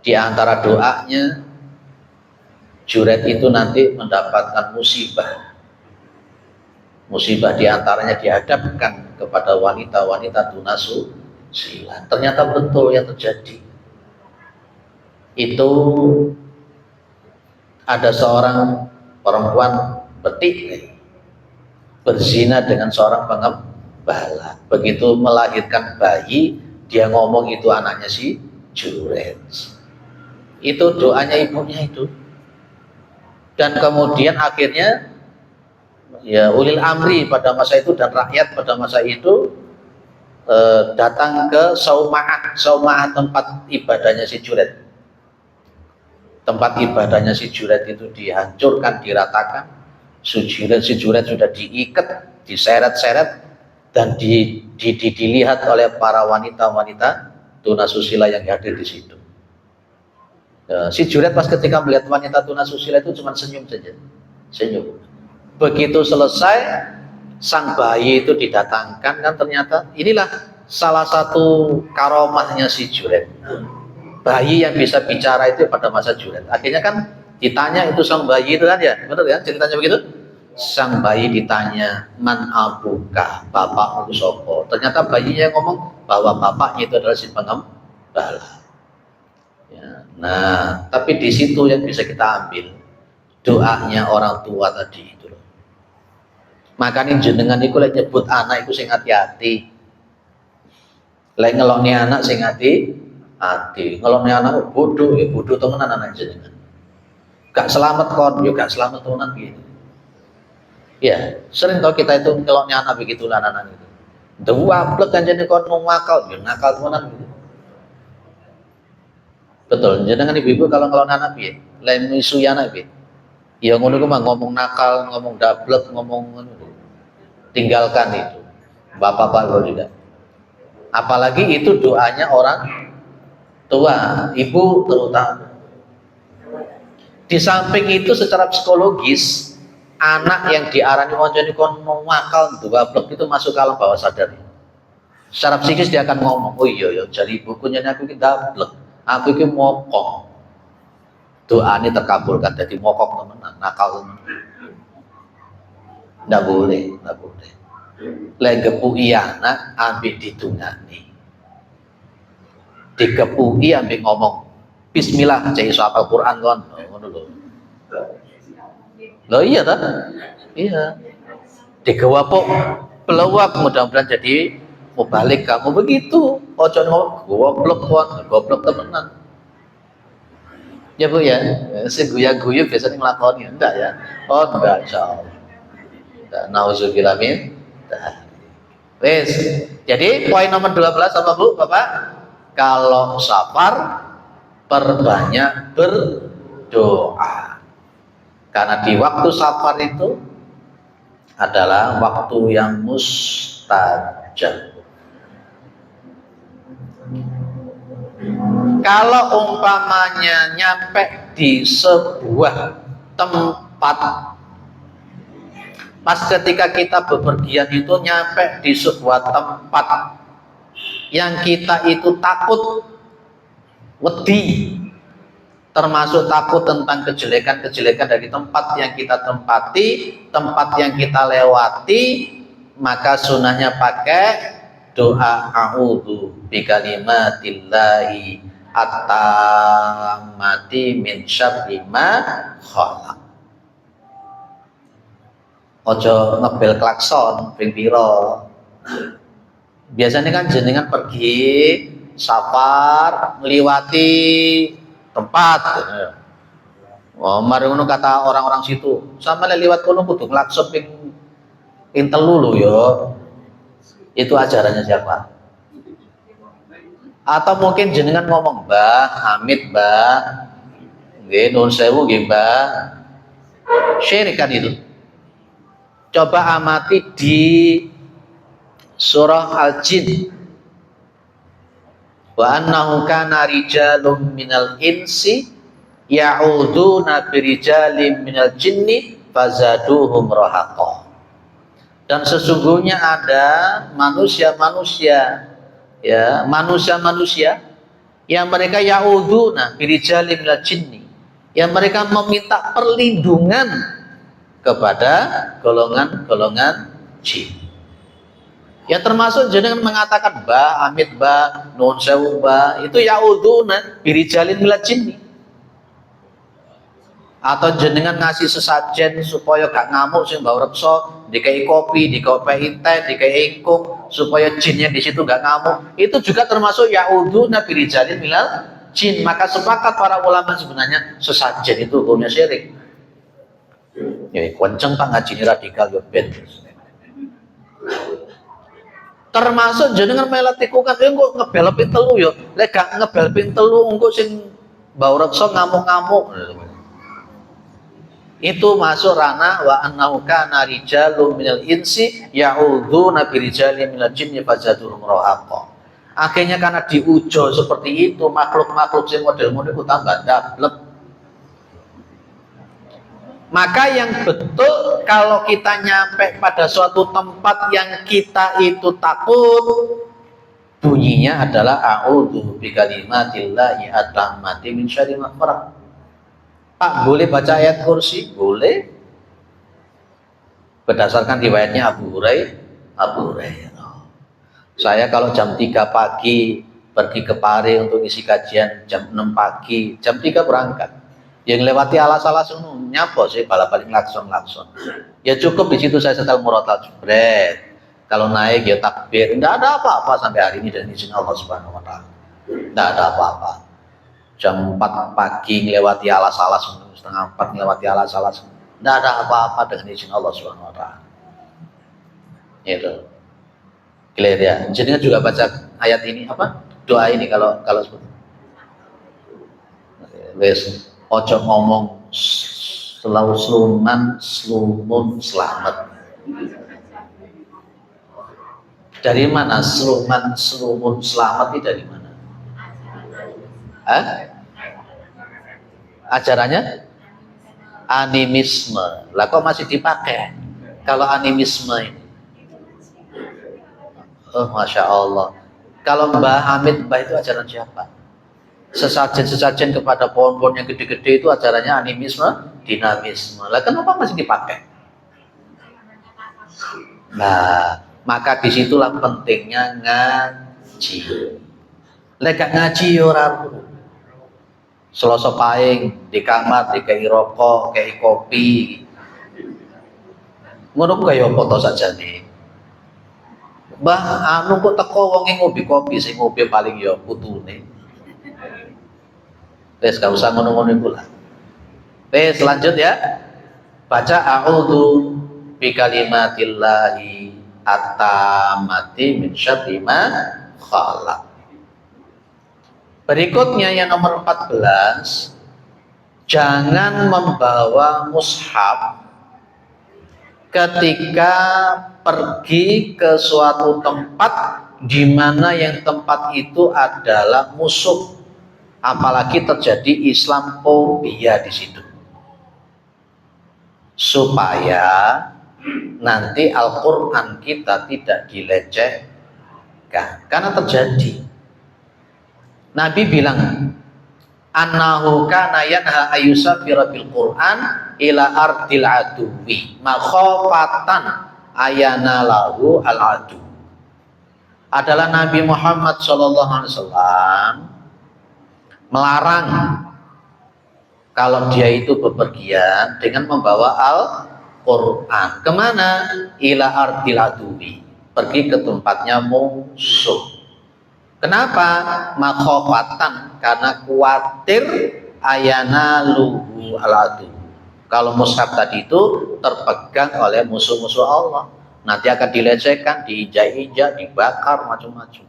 A: Di antara doanya, Jurej itu nanti mendapatkan musibah. Musibah diantaranya dihadapkan kepada wanita-wanita tunasusila. Ternyata betul yang terjadi. Itu ada seorang perempuan betik berzina dengan seorang pengembala. Begitu melahirkan bayi, dia ngomong itu anaknya si Jurej. Itu doanya ibunya itu. Dan kemudian akhirnya ya ulil amri pada masa itu dan rakyat pada masa itu datang ke Sauma'ah tempat ibadahnya si Jurej. Tempat ibadahnya si Jurej itu dihancurkan, diratakan. Si Jurej sudah diikat, diseret-seret dan dilihat oleh para wanita-wanita tunasusila yang hadir di situ. Si Jurej pas ketika melihat wanita tunasusila itu cuma senyum saja, senyum. Begitu selesai, sang bayi itu didatangkan, kan ternyata inilah salah satu karomahnya si Jurej. Bayi yang bisa bicara itu pada masa Jurej. Akhirnya kan ditanya itu sang bayi itu kan ya, benar ya ceritanya begitu? Sang bayi ditanya, man abuka, bapakmu sopo. Ternyata bayinya ngomong bahwa bapaknya itu adalah si pengembala. Ya, nah, tapi di situ yang bisa kita ambil doanya orang tua tadi itu loh. Makanya jenengan itu lek nyebut anak itu sing hati-hati. Lek ngelokne anak sing hati, ngelokne anak bodoh ya bodoh temenan anak jenengan. Gak selamat kon, yo gak selamat temenan gitu. Ya, sering tau kita itu ngelokne anak begitulah anak itu. Duaplek kan jadi kon nakal, yo nakal temenan gitu. Betul, jenengan ibu-ibu kalau ngelokne anak piye? Lain isu anak piye? Ya ngono ku mah ngomong nakal, ngomong dablek, ngomong tinggalkan itu. Bapak-bapak juga. Apalagi itu doanya orang tua, ibu terutama. Di samping itu secara psikologis, anak yang diarani jadi kon nakal, dablek itu masuk ke alam bawah sadar. Secara psikis dia akan ngomong, oh iya jadi ibuku nyane aku iki dablek, aku iki mokok. Doa ini terkabulkan, jadi mokok temenan, nakal temenan. Nggak boleh. Lek gepui anak ambil ditungani. Dikepui ambil ngomong bismillah, cek iso apal Quran kon. Ngono lho. Loh iya ta? Iya. Digewapok pelawak mudah-mudahan jadi mau balik kamu begitu. Ojo ngomong goblok kon, goblok temenan. Ya Bu ya, si guyu-guyu biasanya ngelakoni, enggak ya? Oh enggak, insyaallah. Nauzubillah min. Wes. Jadi poin nomor 12 apa Bu, Bapak? Kalau safar perbanyak berdoa. Karena di waktu safar itu adalah waktu yang mustajab. Kalau umpamanya nyampe di sebuah tempat, pas ketika kita bepergian itu nyampe di sebuah tempat yang kita itu takut, wedi, termasuk takut tentang kejelekan-kejelekan dari tempat yang kita tempati, tempat yang kita lewati, maka sunahnya pakai doa a'udzu bikalimatillahi at-tammati min syarri ma khalaq. Ojo ngebel klakson ping pira. Biasanya kan jenengan pergi safar ngliwati tempat. Oh, mari ngono kata orang-orang situ. Sama liwat kono kudu klakson ping telu lho ya. Itu ajarannya siapa? Atau mungkin jenengan ngomong, Mbah Hamid, Mbah nggih nuwun sewu nggih, Mbah. Syirik kan itu. Coba amati di surah Al-Jin. Wa annahu kana rijalun minal insi ya'uduna birijalin minal jinni fazaduhum rahaqa. Dan sesungguhnya ada manusia-manusia yang mereka ya'uduna birijalin minal jinni, yang mereka meminta perlindungan kepada golongan-golongan jin. Ya termasuk jenengan mengatakan Mbah Hamid, Mbah nuwun sewu, Mbah, itu ya'uduna birijalin minal jinni. Atau jenengan ngasih sesajen supaya gak ngamuk sing mbau reksa, dikai kopi, dikai teh, dikai ingkung supaya jinnya di situ gak ngamuk. Itu juga termasuk ya'uduna birijalin minal jin. Maka sepakat para ulama sebenarnya sesajen itu hukumnya syirik. Ya, kenceng Pak ngaji radikal yo ben. Termasuk jenengan melatiku kan engko ngebel ping telu yo. Lek gak ngebel ping telu engko sing mbau reksa ngamuk-ngamuk. Itu masuk ranah wa annahu kana rijalun minal insi ya'udzuna birijalin minal jinni fazaduhum rahaqa. Akhirnya karena diujo seperti itu, makhluk-makhluk sing model-model itu tambah dablek. Maka yang betul kalau kita nyampe pada suatu tempat yang kita itu takut, bunyinya adalah a'udzu bikalimatillahi at-tammati min syarri ma khalaq. Pak, boleh baca ayat kursi? Boleh. Berdasarkan riwayatnya Abu Hurairah. Saya kalau jam 3 pagi pergi ke Pare untuk isi kajian, jam 6 pagi, jam 3 berangkat. Yang lewati alas-alas nyapa sih bala-balik lakson. Ya cukup di situ saya setel murotal jebret. Kalau naik ya takbir. Tidak ada apa-apa sampai hari ini dan izin Allah Subhanahu wa taala. Tidak ada apa-apa. Jam 4 pagi ngelewati alas-alas, setengah 4 ngelewati alas-alas. Tidak ada apa-apa dengan izin Allah Subhanahu wa taala. Itu. Clear ya. Jadi juga baca ayat ini apa? Doa ini kalau seperti wes ojo ngomong selalu slumun selamat. Dari mana slumun selamat ini dari mana? Ajarannya animisme. Lah kok masih dipakai kalau animisme ini? Oh Masya Allah. Kalau Mbah Hamid, Mbah itu ajaran siapa? Sesajen kepada pohon-pohon yang gede-gede itu ajarannya animisme, dinamisme. Lah kenapa masih dipakai? Nah, maka disitulah pentingnya ngaji. Lek gak ngaji ora Selasa paing di kamar dikai rokok, dikai kopi. Ngono kaya apa to sajane? Mbah anu kok teko wonge ngopi kopi sing ngopi paling ya putune. Wes gak usah ngono-ngono iku lah. Wes lanjut ya. Baca a'udzu bikalimatillahi at-tammati min syarri ma khalaq. Berikutnya yang nomor 14, jangan membawa mushaf ketika pergi ke suatu tempat di mana yang tempat itu adalah musuh. Apalagi terjadi Islamophobia di situ, supaya nanti Al-Quran kita tidak dilecehkan. Karena terjadi, Nabi bilang annahu kana yanha ayyusafira bil Quran ila ardil aduwi makhofatan ayana lahu al adu. adalah Nabi Muhammad SAW melarang kalau dia itu bepergian dengan membawa Al-Quran. Kemana? Ila ardil aduwi, pergi ke tempatnya musuh. Kenapa? Makhofatan, karena khawatir ayana luhu aladu. Kalau mushaf tadi itu terpegang oleh musuh-musuh Allah, nanti akan dilecehkan, diinjak-injak, dibakar, macam-macam.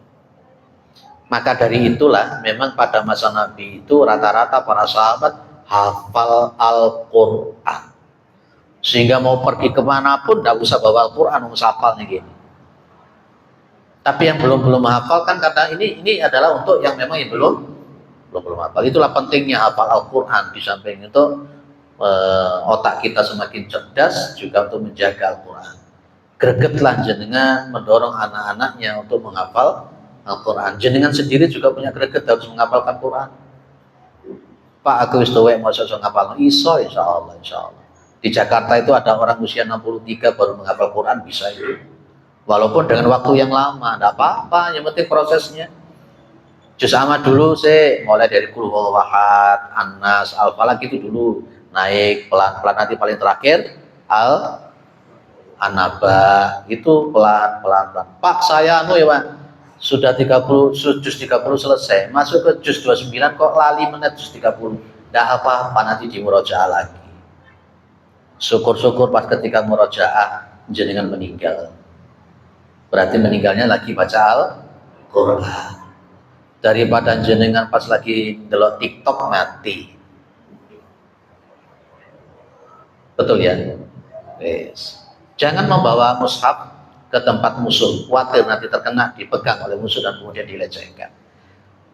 A: Maka dari itulah memang pada masa Nabi itu rata-rata para sahabat hafal Al-Quran, sehingga mau pergi kemanapun tidak usah bawa Al-Quran, harus hafalnya gini. Tapi yang belum hafal kan, karena ini adalah untuk yang memang yang belum hafal. Itulah pentingnya hafal Al-Quran. Di samping itu otak kita semakin cerdas juga untuk menjaga Al-Quran. Gregetlah jenengan mendorong anak-anaknya untuk menghafal Al-Quran. Jenengan sendiri juga punya greget harus menghafalkan Quran. Pak, aku wis tuwek mau sosok ngapal. Iso insyaallah. Di Jakarta itu ada orang usia 63 baru menghafal Quran, bisa itu. Walaupun dengan waktu yang lama, tidak apa-apa, yang penting prosesnya. Juz amma dulu sih, mulai dari Qul huwallahu ahad, An-Nas, Al-Falaq itu dulu naik pelan-pelan, nanti paling terakhir An-Naba, itu pelan-pelan. Pak, saya ya Pak, sudah 30, juz 30 selesai, masuk ke juz 29 kok lali menit juz 30. Tidak apa-apa, nanti di murojaah lagi. Syukur-syukur pas ketika murojaah jenengan meninggal. Berarti meninggalnya lagi baca Al-Quran. Daripada jenengan pas lagi delok TikTok mati. Betul ya? Yes. Jangan membawa mushaf ke tempat musuh, khawatir nanti terkena, dipegang oleh musuh dan kemudian dilecehkan.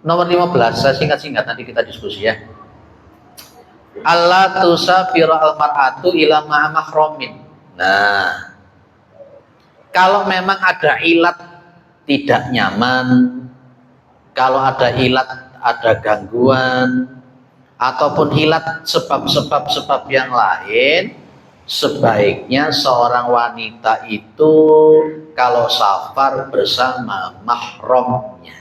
A: Nomor 15, saya singkat-singkat, nanti kita diskusi ya. Allah tusafira al-mar'atu ila ma'amahromin. Nah, kalau memang ada ilat tidak nyaman, kalau ada ilat, ada gangguan, ataupun ilat sebab-sebab yang lain, sebaiknya seorang wanita itu kalau safar bersama mahramnya.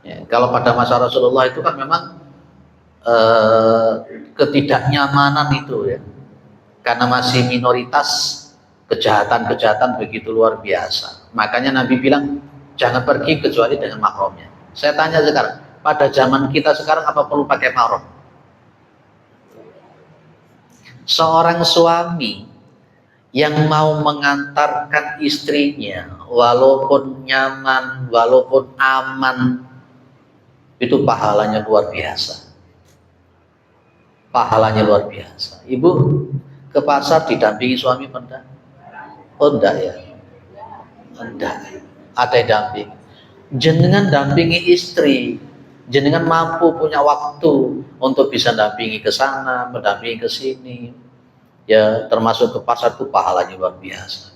A: Ya, kalau pada masa Rasulullah itu kan memang ketidaknyamanan itu ya, karena masih minoritas, kejahatan-kejahatan begitu luar biasa. Makanya Nabi bilang jangan pergi kecuali dengan mahramnya. Saya tanya sekarang, pada zaman kita sekarang apa perlu pakai mahram? Seorang suami yang mau mengantarkan istrinya walaupun nyaman, walaupun aman, itu pahalanya luar biasa. Pahalanya luar biasa. Ibu ke pasar didampingi suami enggak? Oh enggak ya? Enggak. Ada yang damping. Jenengan dampingi istri. Jenengan mampu punya waktu untuk bisa dampingi ke sana, mendampingi ke sini. Ya, termasuk ke pasar itu pahalanya luar biasa.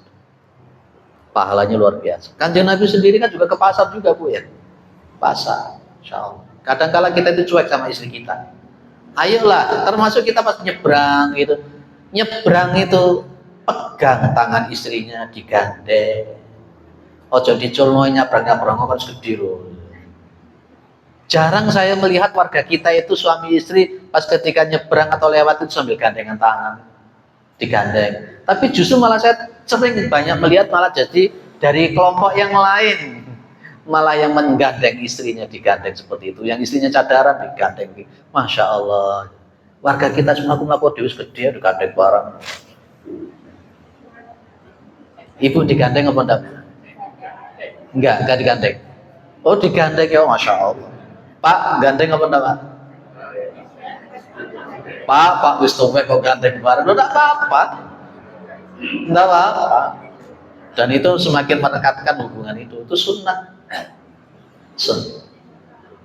A: Pahalanya luar biasa. Kanjeng Nabi sendiri kan juga ke pasar juga, Bu ya. Pasar, insyaallah. Kadang-kala kita itu cuek sama istri kita. Ayolah, termasuk kita pas nyebrang gitu. Nyebrang itu pegang tangan istrinya, digandeng. Ojo diculno nyebrang-nyebrang kan segede loh. Jarang saya melihat warga kita itu suami istri pas ketika nyebrang atau lewat itu sambil gandengan tangan, digandeng. Tapi justru malah saya sering banyak melihat malah jadi dari kelompok yang lain, malah yang menggandeng istrinya digandeng seperti itu. Yang istrinya cadaran digandeng. Masya Allah. Warga kita semua aku dewi gede digandeng barang. Ibu digandeng apa enggak? Enggak digandeng. Oh digandeng ya, Masya Allah. Pak, gandeng apa enggak, Pak? Pak wis tuwek kok gandeng bareng. Lo enggak apa-apa. Enggak apa-apa. Dan itu semakin menekatkan hubungan itu sunnah. Sunnah.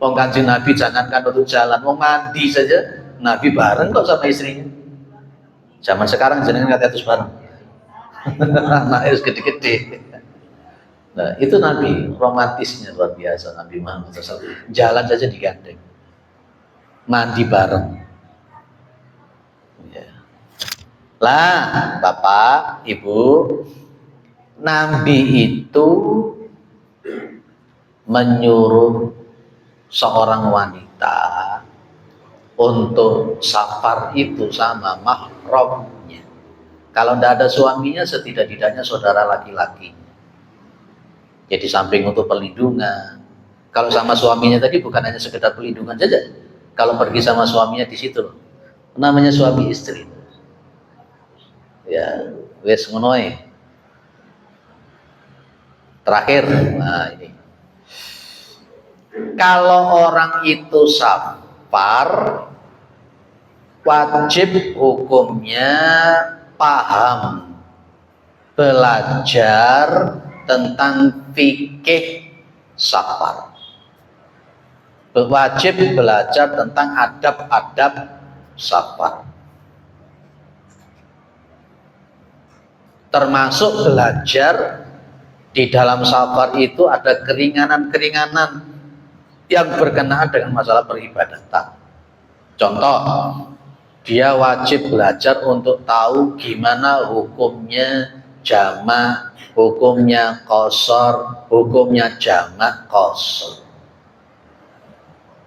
A: Wong Kanjeng Nabi jangankan untuk jalan, mau mandi saja Nabi bareng kok sama istrinya. Zaman sekarang jenengan kata terus bareng. Anaknya gede-gede. Nah, itu Nabi, romantisnya luar biasa Nabi Muhammad SAW. Jalan saja digandeng, mandi bareng. Ya. Lah, Bapak, Ibu, Nabi itu menyuruh seorang wanita untuk safar itu sama mahramnya. Kalau tidak ada suaminya, setidak-tidaknya saudara laki-laki. Jadi samping untuk perlindungan. Kalau sama suaminya tadi bukan hanya sekedar perlindungan saja. Kalau pergi sama suaminya di situ, namanya suami istri. Ya, wes ngonoe. Terakhir, nah ini. Kalau orang itu safar, wajib hukumnya paham, belajar tentang fikih safar. Wajib belajar tentang adab-adab safar. Termasuk belajar di dalam safar itu ada keringanan-keringanan yang berkenaan dengan masalah peribadatan. Contoh, dia wajib belajar untuk tahu gimana hukumnya jamak, hukumnya qashar, hukumnya jamak qashar.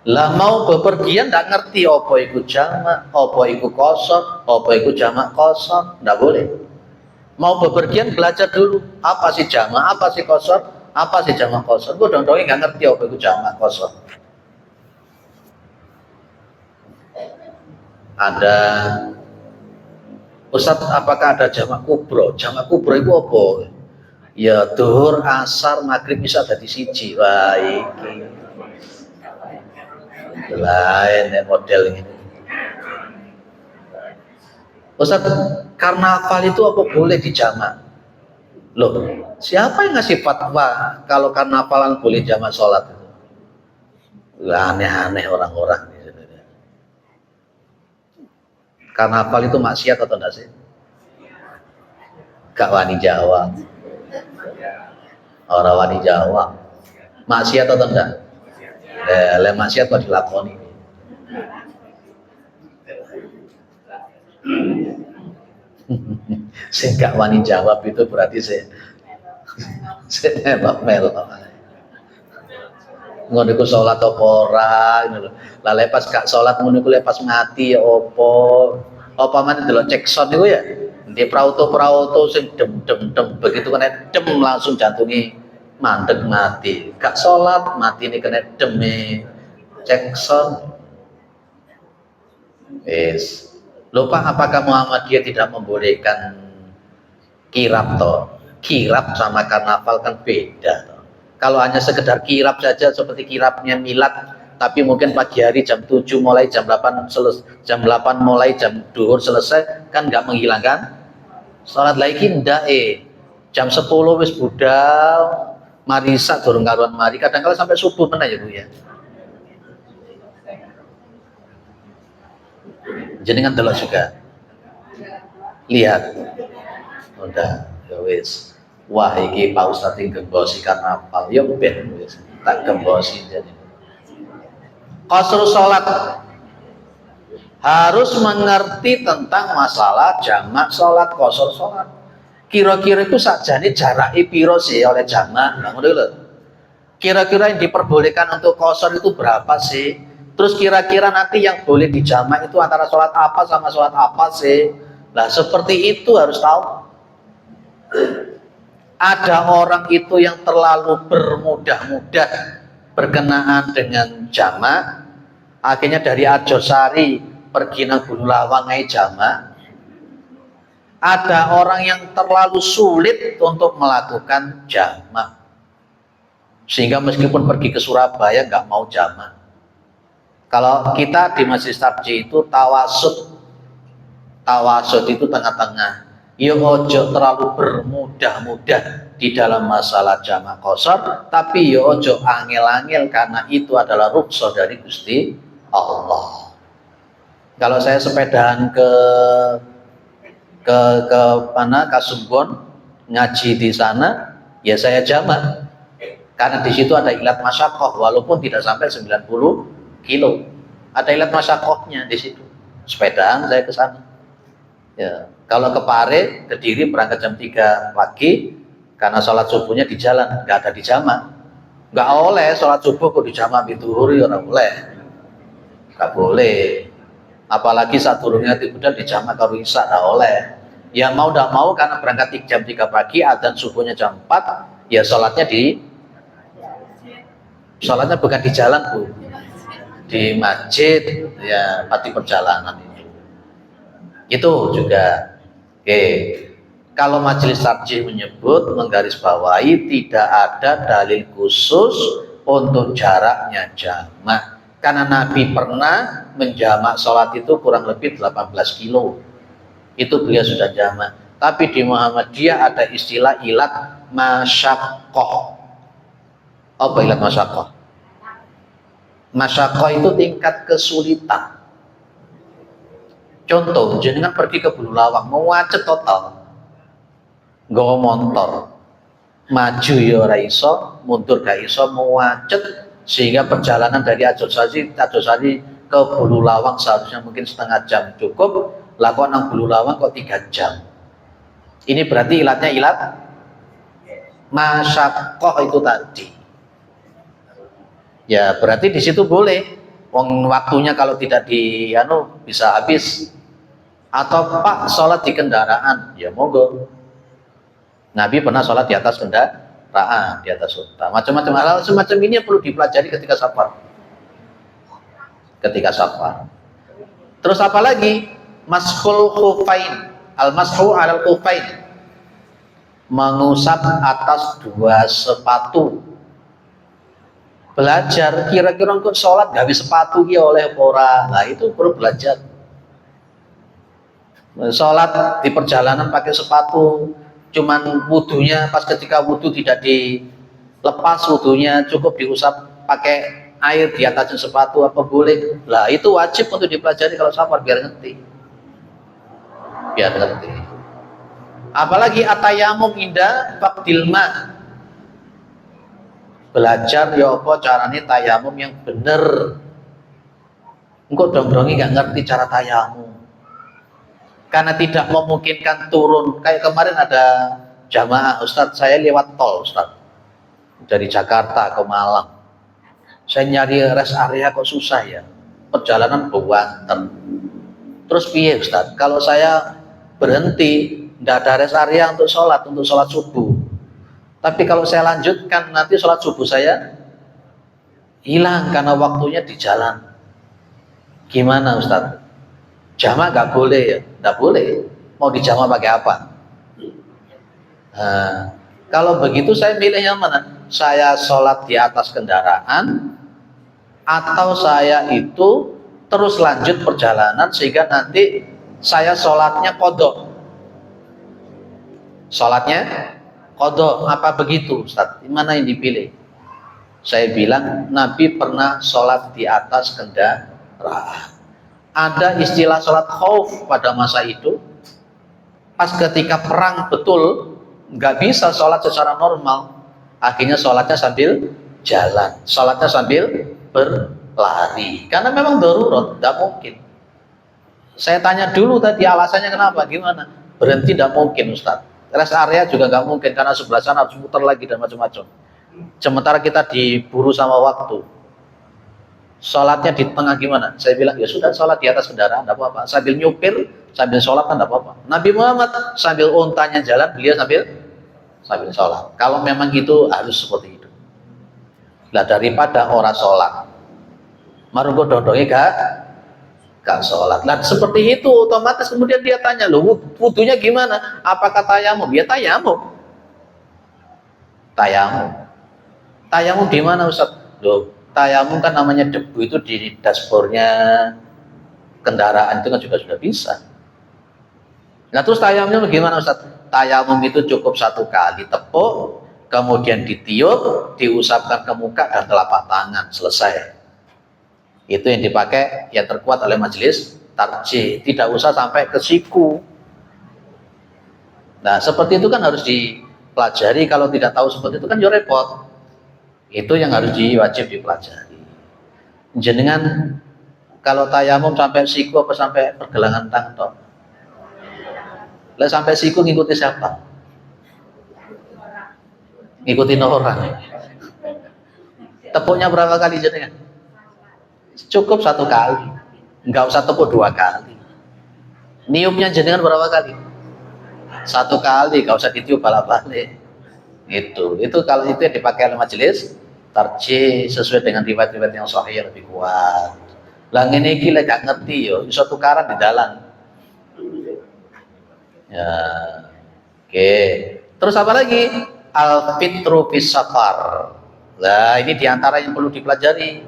A: Lah mau bepergian tidak ngerti apa itu jamak, apa itu qashar, apa itu jamak qashar, tidak boleh. Mau bepergian belajar dulu apa sih jamak, apa sih qashar, apa sih jamak qashar. Gue dong-dongnya nggak ngerti apa itu jamak qashar. Ada Ustadz, apakah ada jamak kubro? Jamak kubro itu apa? Ya duhur, asar, maghrib bisa jadi siji. Wah iki lain model ini. Ustadz, karnaval itu apa boleh dijamak? Loh, siapa yang ngasih fatwa kalau karnavalan boleh jamak sholat itu? Aneh-aneh orang-orang. Karnaval itu maksiat atau enggak sih? Gak wani jawab. Orang wani jawab. Maksiat atau enggak? Maksiat kok dilakoni. Saya gak wani jawab itu berarti saya melok. Ngono iku salat apa ora ngono lho. Lah lepas gak salat ngono iku lepas mati ya apa maneh delok cekson niku ya. Di prauto sing dem begitu kena dem langsung jantungi mandek mati. Gak salat mati ini kena deme cekson. Wis. Lupa apakah Muhammadiyah tidak membolehkan kirap toh? Kirap sama karnaval kan beda toh. Kalau hanya sekedar kirap saja seperti kirapnya milad, tapi mungkin pagi hari jam 7 mulai jam 8 jam 8 mulai jam duhur selesai, kan nggak menghilangkan sholat lagi ndak jam 10 wis budal marisa durung karuan mari, kadang-kadang sampai subuh mana ya Bu ya. Jenengan delok juga. Lihat. Udah, ya wis. Wah iki Pak Ustadz yang gembosi karnaval, ya ben wis tak gembosi jadi. Qasrul salat harus mengerti tentang masalah jamak salat, qasr salat. Kira-kira itu sakjane jarake piro sih oleh jamak? Nah, ngono lho. Kira-kira yang diperbolehkan untuk qasr itu berapa sih? Terus kira-kira nanti yang boleh dijamak itu antara salat apa sama salat apa sih? Lah seperti itu harus tahu. Ada orang itu yang terlalu bermudah-mudah berkenaan dengan jamak, akhirnya dari Arjosari pergi nang Gunung Lawang ngai jamak. Ada orang yang terlalu sulit untuk melakukan jamak, sehingga meskipun pergi ke Surabaya nggak mau jamak. Kalau kita di Masjid Tarji itu tawasud itu tengah-tengah. Ya ojo terlalu bermudah-mudah di dalam masalah jamak qasar, tapi ya ojo angel-angel karena itu adalah rukhsah dari Gusti Allah. Kalau saya sepedaan ke mana Kasumbon ngaji di sana, ya saya jamak. Karena di situ ada ilat masyaqqah walaupun tidak sampai 90 kilo. Ada ilat masyaqqahnya di situ. Sepedaan saya ke sana. Ya, kalau ke Pare, Kediri berangkat jam 3 pagi, Karena sholat subuhnya di jalan, nggak ada di jamak. Nggak oleh sholat subuh kok di jamak bituhuri, orang boleh. Nggak boleh. Apalagi saat turunnya kemudian di jamak kalau isya nggak oleh. Ya mau nggak mau karena berangkat jam 3 pagi, adzan subuhnya jam 4, ya sholatnya bukan di jalan Bu, di masjid, ya pasti perjalanan itu juga. Oke. Kalau majelis tarjih menyebut, menggarisbawahi tidak ada dalil khusus untuk jaraknya jamak. Karena Nabi pernah menjamak sholat itu kurang lebih 18 kilo. Itu beliau sudah jamak. Tapi di Muhammadiyah ada istilah ilat masyaqqah. Apa ilat masyaqqah? Masyaqqah itu tingkat kesulitan. Contoh, jenengan pergi ke Bulu Lawang, mau macet total. Nggawa motor, maju ya ora iso, mundur gak iso, macet sehingga perjalanan dari Ajosari ke Bulu Lawang seharusnya mungkin setengah jam cukup, lakukan nang Bulu Lawang kok 3 jam. Ini berarti ilatnya ilat masyaqqah itu tadi. Ya berarti di situ boleh. Wong waktunya kalau tidak bisa habis. Atau Pak sholat di kendaraan, ya monggo. Nabi pernah sholat di atas kendaraan, di atas unta. Macam-macam hal semacam ini yang perlu dipelajari ketika safar. Terus apa lagi? Mashul khufain, al-mashu alal khufain. Mengusap atas 2 sepatu. Belajar kira-kira untuk sholat gak bisa sepatu ya oleh ora. Nah itu perlu belajar. Sholat di perjalanan pakai sepatu, cuman wudunya pas ketika wudu tidak dilepas wudunya, cukup diusap pakai air di atasnya sepatu, apa boleh? Lah itu wajib untuk dipelajari kalau safar biar ngerti. Apalagi atayamum indah faqdil ma. Belajar ya apa caranya tayamum yang bener. Engkau dong-dongi gak ngerti cara tayamum. Karena tidak memungkinkan turun. Kayak kemarin ada jamaah, Ustadz saya lewat tol Ustadz. Dari Jakarta ke Malang. Saya nyari rest area kok susah ya. Perjalanan Banten. Terus piye Ustadz? Kalau saya berhenti, tidak ada rest area untuk sholat subuh. Tapi kalau saya lanjutkan nanti sholat subuh saya hilang karena waktunya di jalan. Gimana Ustadz? Jamak gak boleh ya? Gak boleh. Mau dijamak pakai apa? Nah, kalau begitu saya milih yang mana? Saya sholat di atas kendaraan atau saya itu terus lanjut perjalanan sehingga nanti saya sholatnya qadha. Sholatnya qadha, apa begitu Ustaz? Mana yang dipilih? Saya bilang Nabi pernah sholat di atas kendaraan. Ada istilah sholat khauf pada masa itu. Pas ketika perang betul nggak bisa sholat secara normal, akhirnya sholatnya sambil jalan, sholatnya sambil berlari karena memang darurat, nggak mungkin. Saya tanya dulu tadi alasannya kenapa, gimana? Berhenti tidak mungkin Ustaz, rest area juga nggak mungkin karena sebelah sana harus muter lagi dan macam-macam. Sementara kita diburu sama waktu. Sholatnya di tengah gimana? Saya bilang ya sudah sholat di atas kendaraan, tidak apa-apa. Sambil nyupir, sambil sholat kan tidak apa-apa. Nabi Muhammad sambil untanya jalan, beliau sambil sholat. Kalau memang gitu harus seperti itu. Lah daripada orang sholat, marungko dodongi gak sholat. Lah seperti itu otomatis kemudian dia tanya, loh wudunya gimana? Apakah tayamum? Ya tayamum. Tayamum di mana Ustaz? Loh, tayamum kan namanya debu itu di dashboardnya kendaraan itu kan juga sudah bisa. Nah terus tayamumnya bagaimana Ustaz? Tayamum itu cukup 1 kali tepuk, kemudian ditiup, diusapkan ke muka dan telapak tangan, selesai. Itu yang dipakai, yang terkuat oleh majelis tarjih. Tidak usah sampai ke siku. Nah seperti itu kan harus dipelajari. Kalau tidak tahu seperti itu kan ya repot. Itu yang harus wajib dipelajari. Jenengan kalau tayamum sampai siku apa sampai pergelangan tangan toh? Lah sampai siku ngikuti siapa? ngikutin orang. Tepuknya berapa kali jenengan? Cukup 1 kali, nggak usah tepuk 2 kali. Niupnya jenengan berapa kali? 1 kali, nggak usah ditiup balik-balik. Itu kalau itu yang dipakai oleh majelis tarjih sesuai dengan riwayat-riwayat yang sahih lebih kuat. Lah ngene iki lek gak ngerti yo iso tukaran di dalan. Ya. Oke. Terus apa lagi? Al-fitru fis safar. Nah, ini diantara yang perlu dipelajari.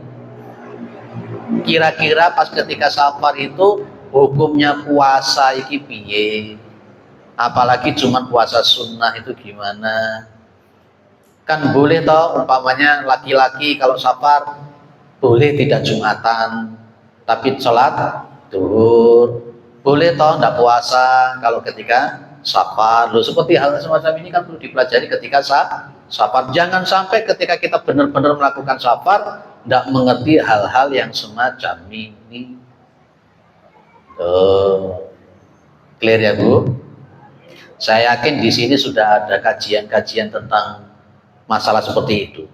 A: Kira-kira pas ketika safar itu hukumnya puasa iki piye? Apalagi cuma puasa sunnah itu gimana? Kan boleh toh umpamanya laki-laki kalau safar boleh tidak Jumatan tapi sholat duhur. Boleh toh tidak puasa kalau ketika safar. Loh, seperti hal semacam ini kan perlu dipelajari ketika safar. Jangan sampai ketika kita benar-benar melakukan safar tidak mengerti hal-hal yang semacam ini. Clear ya Bu? Saya yakin di sini sudah ada kajian-kajian tentang masalah seperti itu.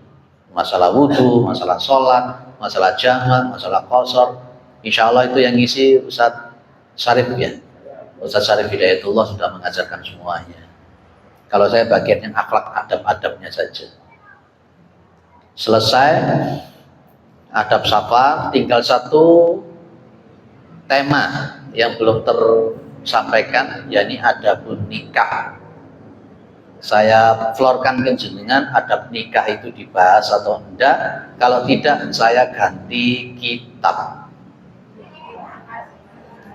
A: Masalah wudhu, masalah sholat, masalah jamak, masalah qasar. Insya Allah itu yang ngisi Ustadz Syarif ya. Ustadz Syarif Hidayatullah sudah mengajarkan semuanya. Kalau saya bagian yang akhlak adab-adabnya saja. Selesai adab safar, tinggal satu tema yang belum tersampaikan, yakni adabun nikah. Saya florkan ke jenengan adab nikah itu dibahas atau enggak. Kalau tidak saya ganti kitab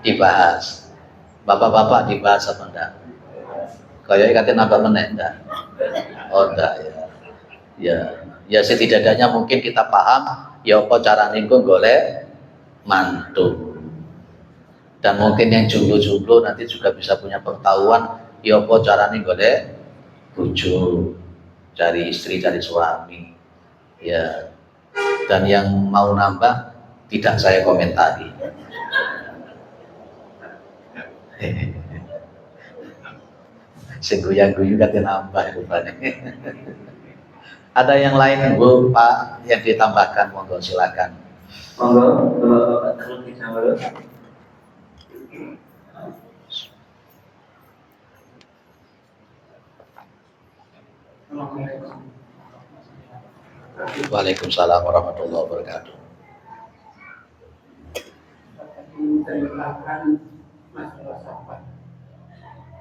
A: dibahas. Bapak-bapak dibahas atau enggak? Kayak ikatin nambah meneh enggak? Oh enggak ya setidaknya mungkin kita paham ya apa carane engko golek mantu. Dan mungkin yang jomblo-jomblo nanti juga bisa punya pengetahuan ya apa carane golek bojo, cari istri, cari suami. Ya. Dan yang mau nambah tidak saya komentari. Sing guyu-guyu kate nambah rupane. Ada yang lain Bu, Pak yang ditambahkan, monggo silakan.
B: Monggo, terus ditambah.
A: Waalaikumsalam warahmatullahi wabarakatuh.
C: Menceritakan masalah safar.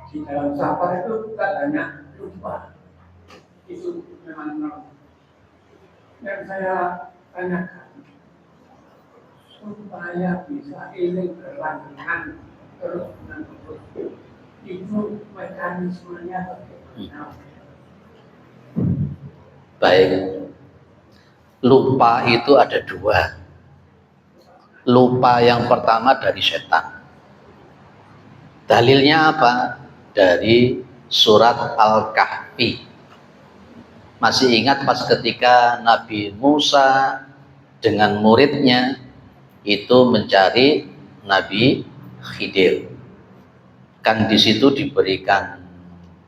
C: Di dalam safar itu kita banyak lupa. Itu memang normal. Yang saya tanyakan supaya bisa ini berlanjutan terus menerus. Itu mekanismenya bagaimana?
A: Baik, lupa itu ada 2. Lupa yang pertama dari setan. Dalilnya apa? Dari surat Al-Kahfi. Masih ingat pas ketika Nabi Musa dengan muridnya itu mencari Nabi Khidir. Kan di situ diberikan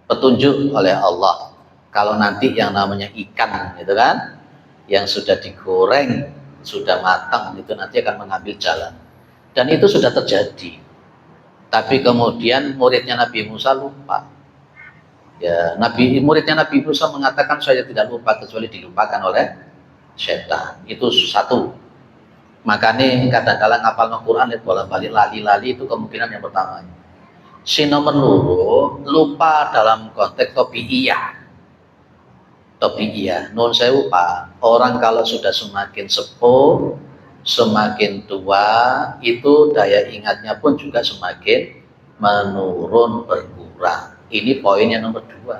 A: petunjuk oleh Allah. Kalau nanti yang namanya ikan gitu kan, yang sudah digoreng, sudah matang, itu nanti akan mengambil jalan. Dan itu sudah terjadi. Tapi kemudian muridnya Nabi Musa lupa. Ya, muridnya Nabi Musa mengatakan saya tidak lupa kecuali dilupakan oleh setan. Itu satu. Makanya kadang-kadang ngapal Al-Quran bolak-balik lali-lali itu kemungkinan yang pertama. Si nomor loro, lupa dalam konteks tobi'iyah. Nun sewu Pak, orang kalau sudah semakin sepuh, semakin tua, itu daya ingatnya pun juga semakin menurun, berkurang. Ini poin yang nomor 2.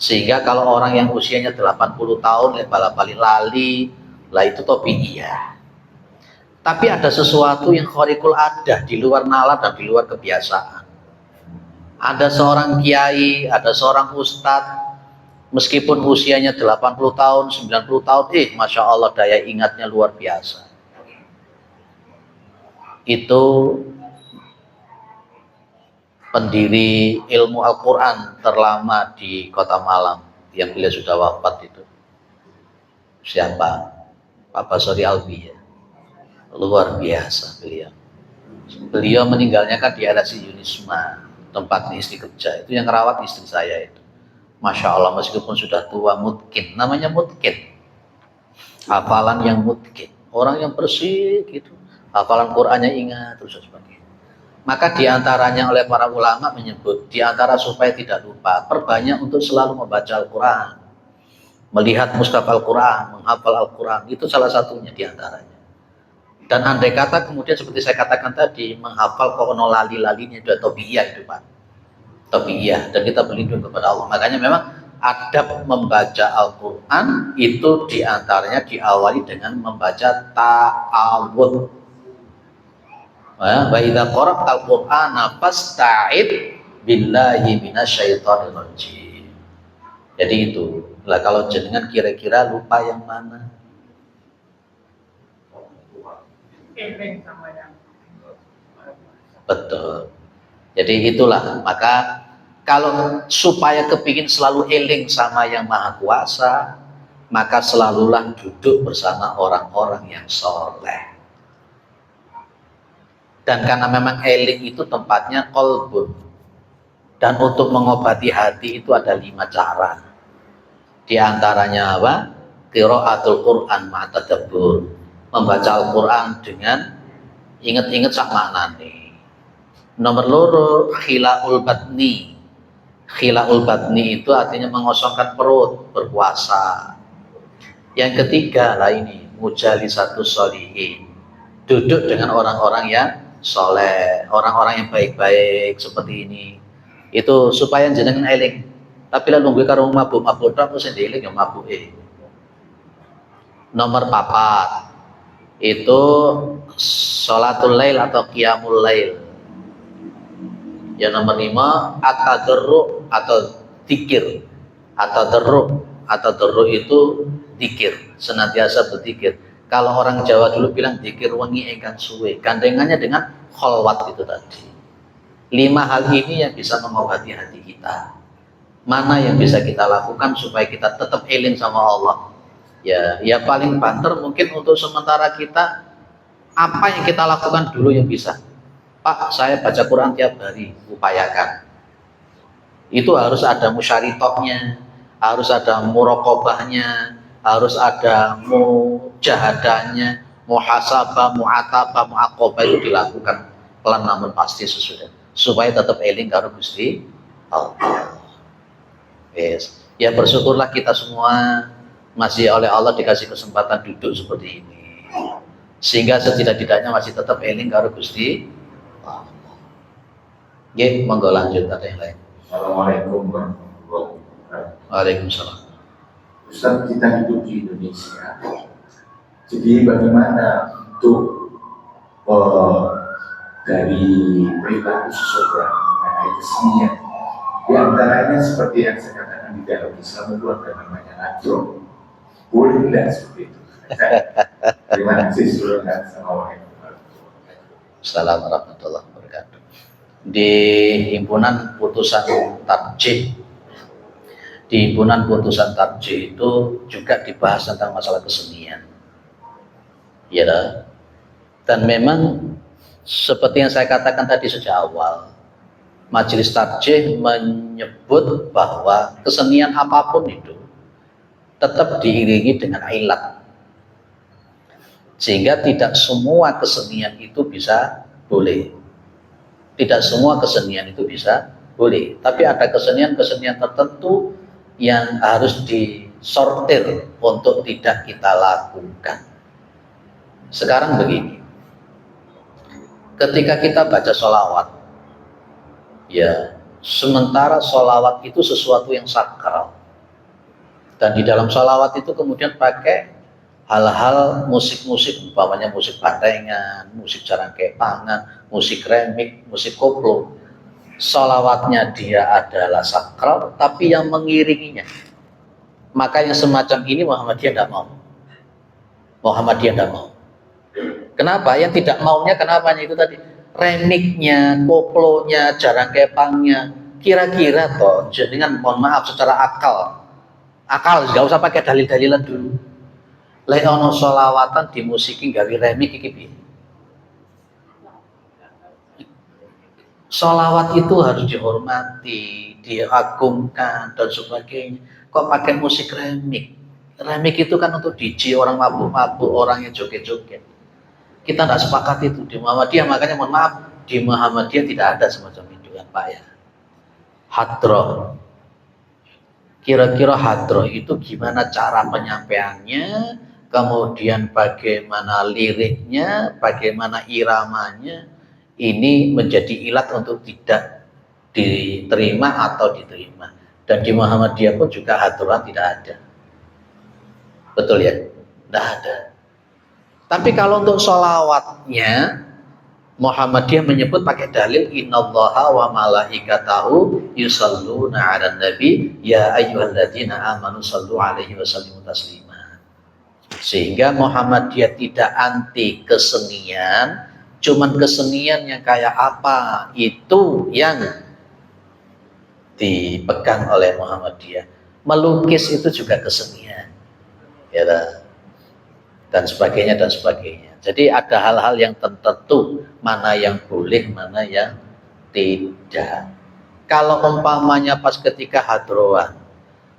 A: Sehingga kalau orang yang usianya 80 tahun balik lali, lah itu tobi'iyah. Tapi ada sesuatu yang khariqul adah, di luar nalar dan di luar kebiasaan. Ada seorang kiai, ada seorang ustadz, meskipun usianya 80 tahun, 90 tahun, Masya Allah daya ingatnya luar biasa. Itu pendiri ilmu Al-Quran terlama di Kota Malang. yang beliau sudah wafat itu. Siapa? Pak Basori Albi ya. Luar biasa beliau. Beliau meninggalnya kan di RSI Yunisma, tempat istri kerja. Itu yang rawat istri saya itu. Masya Allah, meskipun sudah tua, mutkin. Namanya mutkin. Hafalan yang mutkin. Orang yang bersih gitu. Hafalan Qur'annya ingat, terus sebagainya. Maka diantaranya oleh para ulama menyebut, diantara supaya tidak lupa, perbanyak untuk selalu membaca Al-Quran. Melihat mushaf Al-Quran, menghafal Al-Quran. Itu salah satunya diantaranya. Dan andai kata kemudian seperti saya katakan tadi, menghafal kono lali-lalinya itu tobiyah itu Pak. Tobiyah. Dan kita berlindung kepada Allah. Makanya memang adab membaca Al-Quran itu diantaranya diawali dengan membaca ta'awud. Wa idza qara'tal Qur'ana fasta'id billahi minasyaitonir rajim. Jadi itu. Lah kalau jenengan kira-kira lupa yang mana? Betul. Jadi itulah, maka kalau supaya kepingin selalu eling sama yang maha kuasa, maka selalulah duduk bersama orang-orang yang soleh. Dan karena memang eling itu tempatnya qalbun. Dan untuk mengobati hati itu ada 5 cara. Di antaranya apa? Qiraatul Quran ma'tadabbur. Membaca Al-Quran dengan ingat-ingat sak maknane. Nomor loro, khilaul batni. Khilaul batni itu artinya mengosongkan perut, berpuasa. Yang ketiga lah ini, mujalisatus sholihin. Duduk dengan orang-orang yang soleh, orang-orang yang baik-baik seperti ini. Itu supaya jenengan eling. Tapi lah nunggu karo mabuk-mabuk tok terus eling yang mabuk. Nomor 4 itu sholatul lail atau qiyamul lail. Yang nomor 5 at-tadarru atau dzikir. At-tadarru itu dzikir, senantiasa berzikir. Kalau orang Jawa dulu bilang dzikir wengi ingkang suwe, gandengannya dengan kholwat itu tadi. 5 hal ini yang bisa mengobati hati kita. Mana yang bisa kita lakukan supaya kita tetap eling sama Allah? Ya paling banter mungkin untuk sementara kita, apa yang kita lakukan dulu yang bisa. Pak, saya baca Quran tiap hari, upayakan. Itu harus ada musyaritohnya, harus ada muraqobahnya, harus ada mujahadahnya, muhasabah, mu'atabah, mu'aqobah itu dilakukan pelan namun pasti sesudah. Supaya tetap eling karo Gusti Allah. Yes. Ya bersyukurlah kita semua masih oleh Allah dikasih kesempatan duduk seperti ini, sehingga setidak-tidaknya masih tetap eling karo Gusti Allah. Nggih, monggo lanjut, ada yang lain.
B: Assalamualaikum warahmatullahi wabarakatuh.
A: Waalaikumsalam.
B: Ustaz, kita hidup di Indonesia. Jadi bagaimana untuk dari perilaku seseorang mengenai kesenian? Di antaranya seperti yang saya katakan di dalam Islam itu ada namanya ajro. Boleh tidak seperti itu? Terima kasih sudah.
A: Assalamualaikum warahmatullahi wabarakatuh. Di himpunan putusan tarjih, itu juga dibahas tentang masalah kesenian. Ya, dan memang seperti yang saya katakan tadi sejak awal, majelis tarjih menyebut bahwa kesenian apapun itu tetap diiringi dengan ilat, sehingga tidak semua kesenian itu bisa boleh. Tidak semua kesenian itu bisa boleh, tapi ada kesenian-kesenian tertentu yang harus disortir untuk tidak kita lakukan. Sekarang begini, ketika kita baca sholawat, ya sementara sholawat itu sesuatu yang sakral, dan di dalam sholawat itu kemudian pakai hal-hal musik-musik, umpamanya musik bandengan, musik jarangkepangan, musik remik, musik koplo. Sholawatnya dia adalah sakral, tapi yang mengiringinya, maka yang semacam ini Muhammadiyah tidak mau. Kenapa? Yang tidak maunya kenapa? Itu tadi remiknya, koplonya, jarangkepangnya, kira-kira toh dengan mohon maaf secara akal Akal, nggak usah pakai dalil-dalilan dulu. Lek ono solawatan dimusiki gawe remik iki piye? Solawat itu harus dihormati, diagungkan dan sebagainya. Kok pakai musik remik? Remik itu kan untuk DJ, orang mabuk-mabuk, orang yang joget-joget. Kita tidak sepakat itu di Muhammadiyah, makanya mohon maaf, di Muhammadiyah tidak ada semacam itu ya Pak ya. Hadroh. Kira-kira hadroh itu gimana cara penyampaiannya, kemudian bagaimana liriknya, bagaimana iramanya, ini menjadi ilat untuk tidak diterima atau diterima. Dan di Muhammadiyah pun juga hadroh tidak ada. Betul ya? Tidak ada. Tapi kalau untuk sholawatnya, Muhammadiyah menyebut pakai dalil innallaha wa malaikatahu yusalluna 'alan nabi ya ayyuhalladzina amanu sallu 'alaihi wa sallimu taslima. Sehingga Muhammadiyah tidak anti kesenian, cuman kesenian yang kayak apa itu yang dipegang oleh Muhammadiyah. Melukis itu juga kesenian, ya dan sebagainya dan sebagainya. Jadi ada hal-hal yang tertentu, mana yang boleh, mana yang tidak. Kalau umpamanya pas ketika hadroan,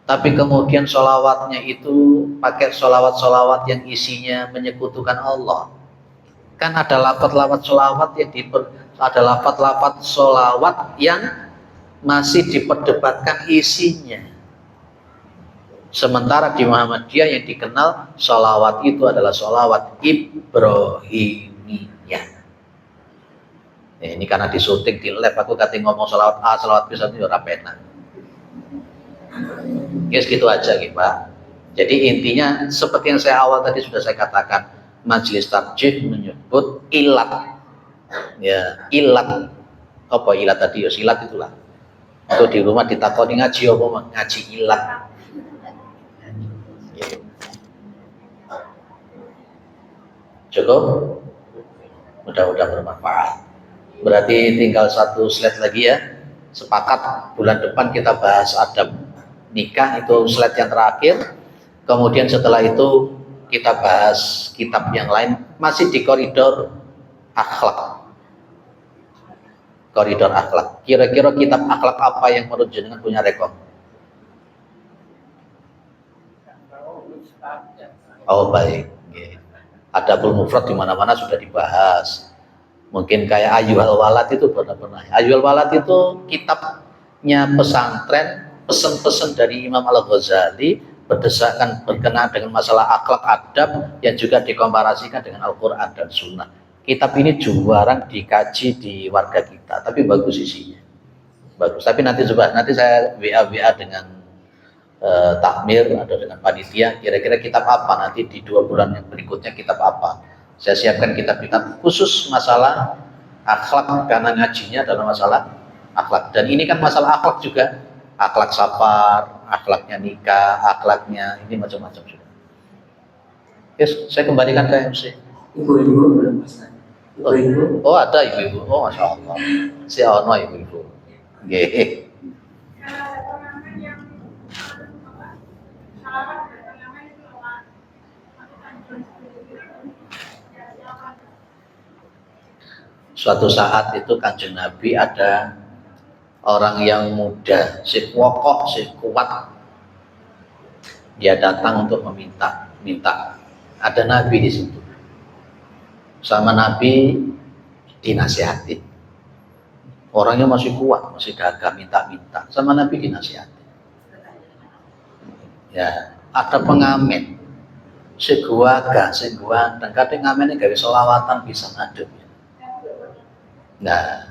A: tapi kemudian sholawatnya itu pakai sholawat-sholawat yang isinya menyekutukan Allah. Kan ada lafaz-lafaz sholawat yang ada lafaz-lafaz sholawat yang masih diperdebatkan isinya. Sementara di Muhammadiyah yang dikenal sholawat itu adalah sholawat Ibrahimiyah. Ini karena disyuting di lab, aku kata ngomong sholawat A, sholawat B, itu ora penak. Yes, gitu aja gitu Pak. Jadi intinya seperti yang saya awal tadi sudah saya katakan, majelis tarjih menyebut ilat. Ya, ilat. Apa ilat tadi? Ya, silat itulah. Itu di rumah ditakoni ngaji apa ngaji ilat. Cukup? Mudah-mudahan bermanfaat. Berarti tinggal satu slide lagi ya. Sepakat bulan depan kita bahas adab nikah, itu slide yang terakhir. Kemudian setelah itu kita bahas kitab yang lain, masih di koridor akhlak. Koridor akhlak. Kira-kira kitab akhlak apa yang menurut jenengan punya rekor? Oh baik. Adabul mufrad di mana-mana sudah dibahas. Mungkin kayak Ayyuhal Walad itu pernah. Ayyuhal Walad itu kitabnya pesantren, pesan-pesan dari Imam Al-Ghazali berdasarkan berkenaan dengan masalah akhlak adab yang juga dikomparasikan dengan Al-Quran dan Sunnah. Kitab ini jarang dikaji di warga kita, tapi bagus isinya. Bagus. Tapi nanti saya WA dengan takmir atau dengan panitia, kira-kira kitab apa nanti di 2 bulan yang berikutnya, kitab apa saya siapkan, kitab-kitab khusus masalah akhlak, karena ngajinya dalam masalah akhlak. Dan ini kan masalah akhlak juga, akhlak safar, akhlaknya nikah, akhlaknya ini macam-macam juga. Yes, saya kembalikan ke MC.
C: Ibu-ibu belum pesan. Ibu-ibu.
A: Oh ada ibu-ibu, oh masya Allah, si ono ibu-ibu. Gih. Suatu saat itu Kanjeng Nabi ada orang yang muda, si kokoh, si kuat. Dia datang untuk minta. Ada Nabi di situ. Sama Nabi dinasihati. Orangnya masih kuat, masih gagah minta. Sama Nabi dinasihati. Ya, ada pengamen. Si gagah, si ganteng. Kadang ngamennya gawe selawatan bisa ngadep. Nah,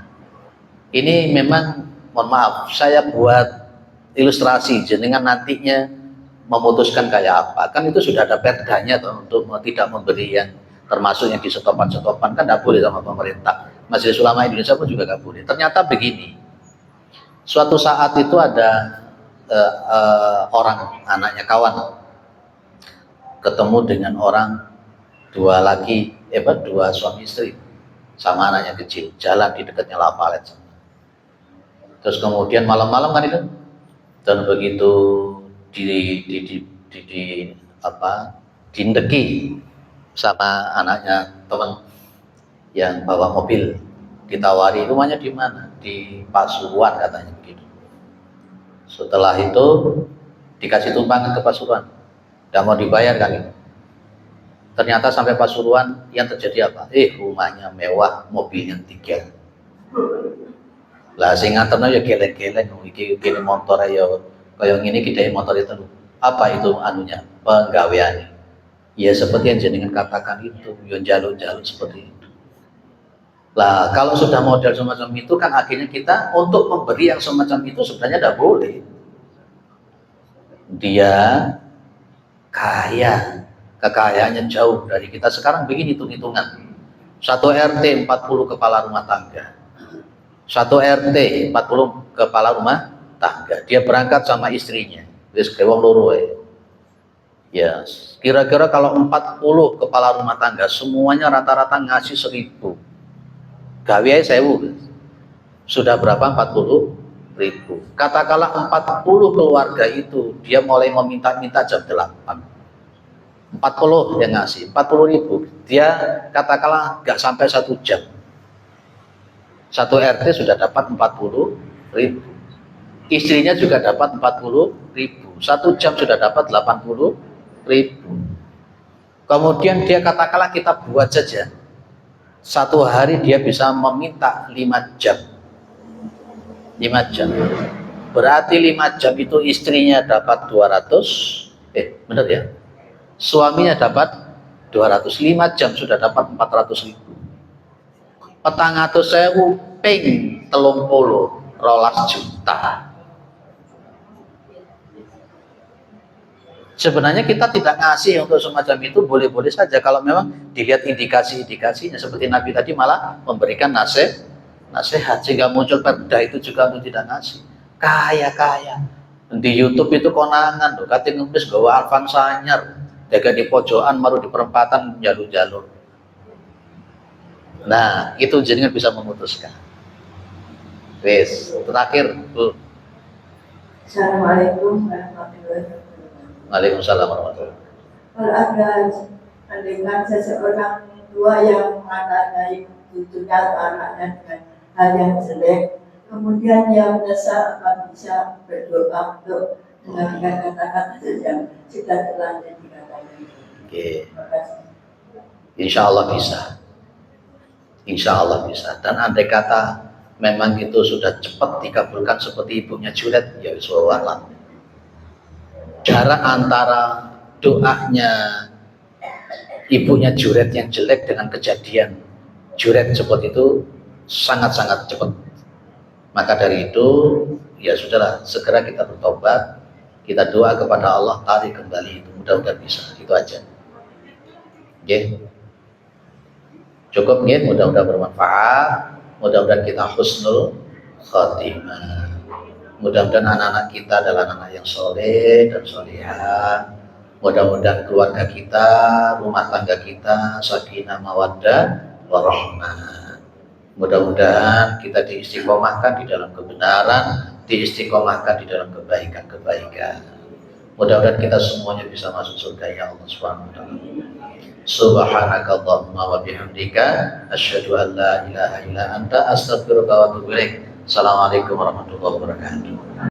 A: ini memang mohon maaf, saya buat ilustrasi jenengan nantinya memutuskan kayak apa. Kan itu sudah ada perdanya untuk tidak memberi yang termasuk yang di setopan kan tidak boleh sama pemerintah. Majelis Ulama Indonesia pun juga nggak boleh. Ternyata begini, suatu saat itu ada orang, anaknya kawan, ketemu dengan orang dua suami istri sama anaknya kecil, jalan di dekatnya lapalet. Terus kemudian malam-malam kan itu, dan begitu dindeki sama anaknya teman yang bawa mobil, ditawari rumahnya di mana, di Pasuruan katanya begitu. Setelah itu dikasih tumpangan ke Pasuruan, nggak mau dibayar kan gitu. Ternyata sampai Pasuruan yang terjadi apa? Rumahnya mewah, mobilnya 3. Lah sing nganterno ya geleng-geleng, iki motor ya kaya ngene iki dhek motor itu. Apa itu anunya? Penggaweane. Ya seperti yang jenengan katakan itu, ya jalur-jalur seperti itu. Lah kalau sudah model semacam itu kan akhirnya kita untuk memberi yang semacam itu sebenarnya tidak boleh. Dia kaya, kekayaannya jauh dari kita. Sekarang begini hitung-hitungan. 1 RT 40 kepala rumah tangga. 1 RT 40 kepala rumah tangga. Dia berangkat sama istrinya. Wis wong loro ya. Kira-kira kalau 40 kepala rumah tangga semuanya rata-rata ngasih 1.000. Gawe 1.000. Sudah berapa? 40.000. Katakanlah 40 keluarga itu dia mulai meminta-minta jam 8. 40 yang ngasih, 40.000. Dia katakanlah nggak sampai 1 jam. 1 RT sudah dapat 40.000. Istrinya juga dapat 40.000. 1 jam sudah dapat 80.000. Kemudian dia katakanlah kita buat saja. 1 hari dia bisa meminta 5 jam. 5 jam. Berarti 5 jam itu istrinya dapat 200. Benar ya? Suaminya dapat 205 jam sudah dapat 400.000. 400.000 ping 30 juta. Sebenarnya kita tidak ngasih untuk semacam itu, boleh-boleh saja kalau memang dilihat indikasi-indikasinya. Seperti Nabi tadi malah memberikan nasihat sehingga muncul perda itu juga untuk tidak ngasih. Kaya di YouTube itu konangan tuh, katanya ngemis gawa Avanza anyar. Jaga di pojokan, maru di perempatan jalur-jalur. Nah, itu jenengan bisa memutuskan. Wes, terakhir, Bu.
D: Assalamualaikum warahmatullahi wabarakatuh.
A: Waalaikumsalam warahmatullahi wabarakatuh.
D: Kalau ada dengan seseorang tua yang mengatai cucunya atau anaknya dengan hal yang jelek, kemudian dia menyesal, apa bisa berdoa untuk mengakhirkan kata-kata yang sudah terlanjur dikatakan.
A: Oke. Insya Allah bisa. Insya Allah bisa. Dan andai kata memang itu sudah cepat dikabulkan seperti ibunya Juliet, ya bismillah. Jarak antara doanya ibunya Juliet yang jelek dengan kejadian Juliet seperti itu sangat-sangat cepat. Maka dari itu ya sudahlah, segera kita bertobat, kita doa kepada Allah, tarik kembali itu, mudah-mudahan bisa. Itu aja. Oke. Cukup nggih, mudah-mudahan bermanfaat, mudah-mudahan kita husnul khatimah. Mudah-mudahan anak-anak kita adalah anak yang soleh dan solehah. Mudah-mudahan keluarga kita, rumah tangga kita sakinah mawaddah warahmah. Mudah-mudahan kita diistiqomahkan di dalam kebenaran, diistiqomahkan di dalam kebaikan-kebaikan. Mudah-mudahan kita semuanya bisa masuk surga ya Allah Subhanahu wa taala. Subhanakallahumma wa bihamdika asyhadu an la ilaha illa anta astaghfiruka wa atubu ilaik. Assalamualaikum warahmatullahi wabarakatuh.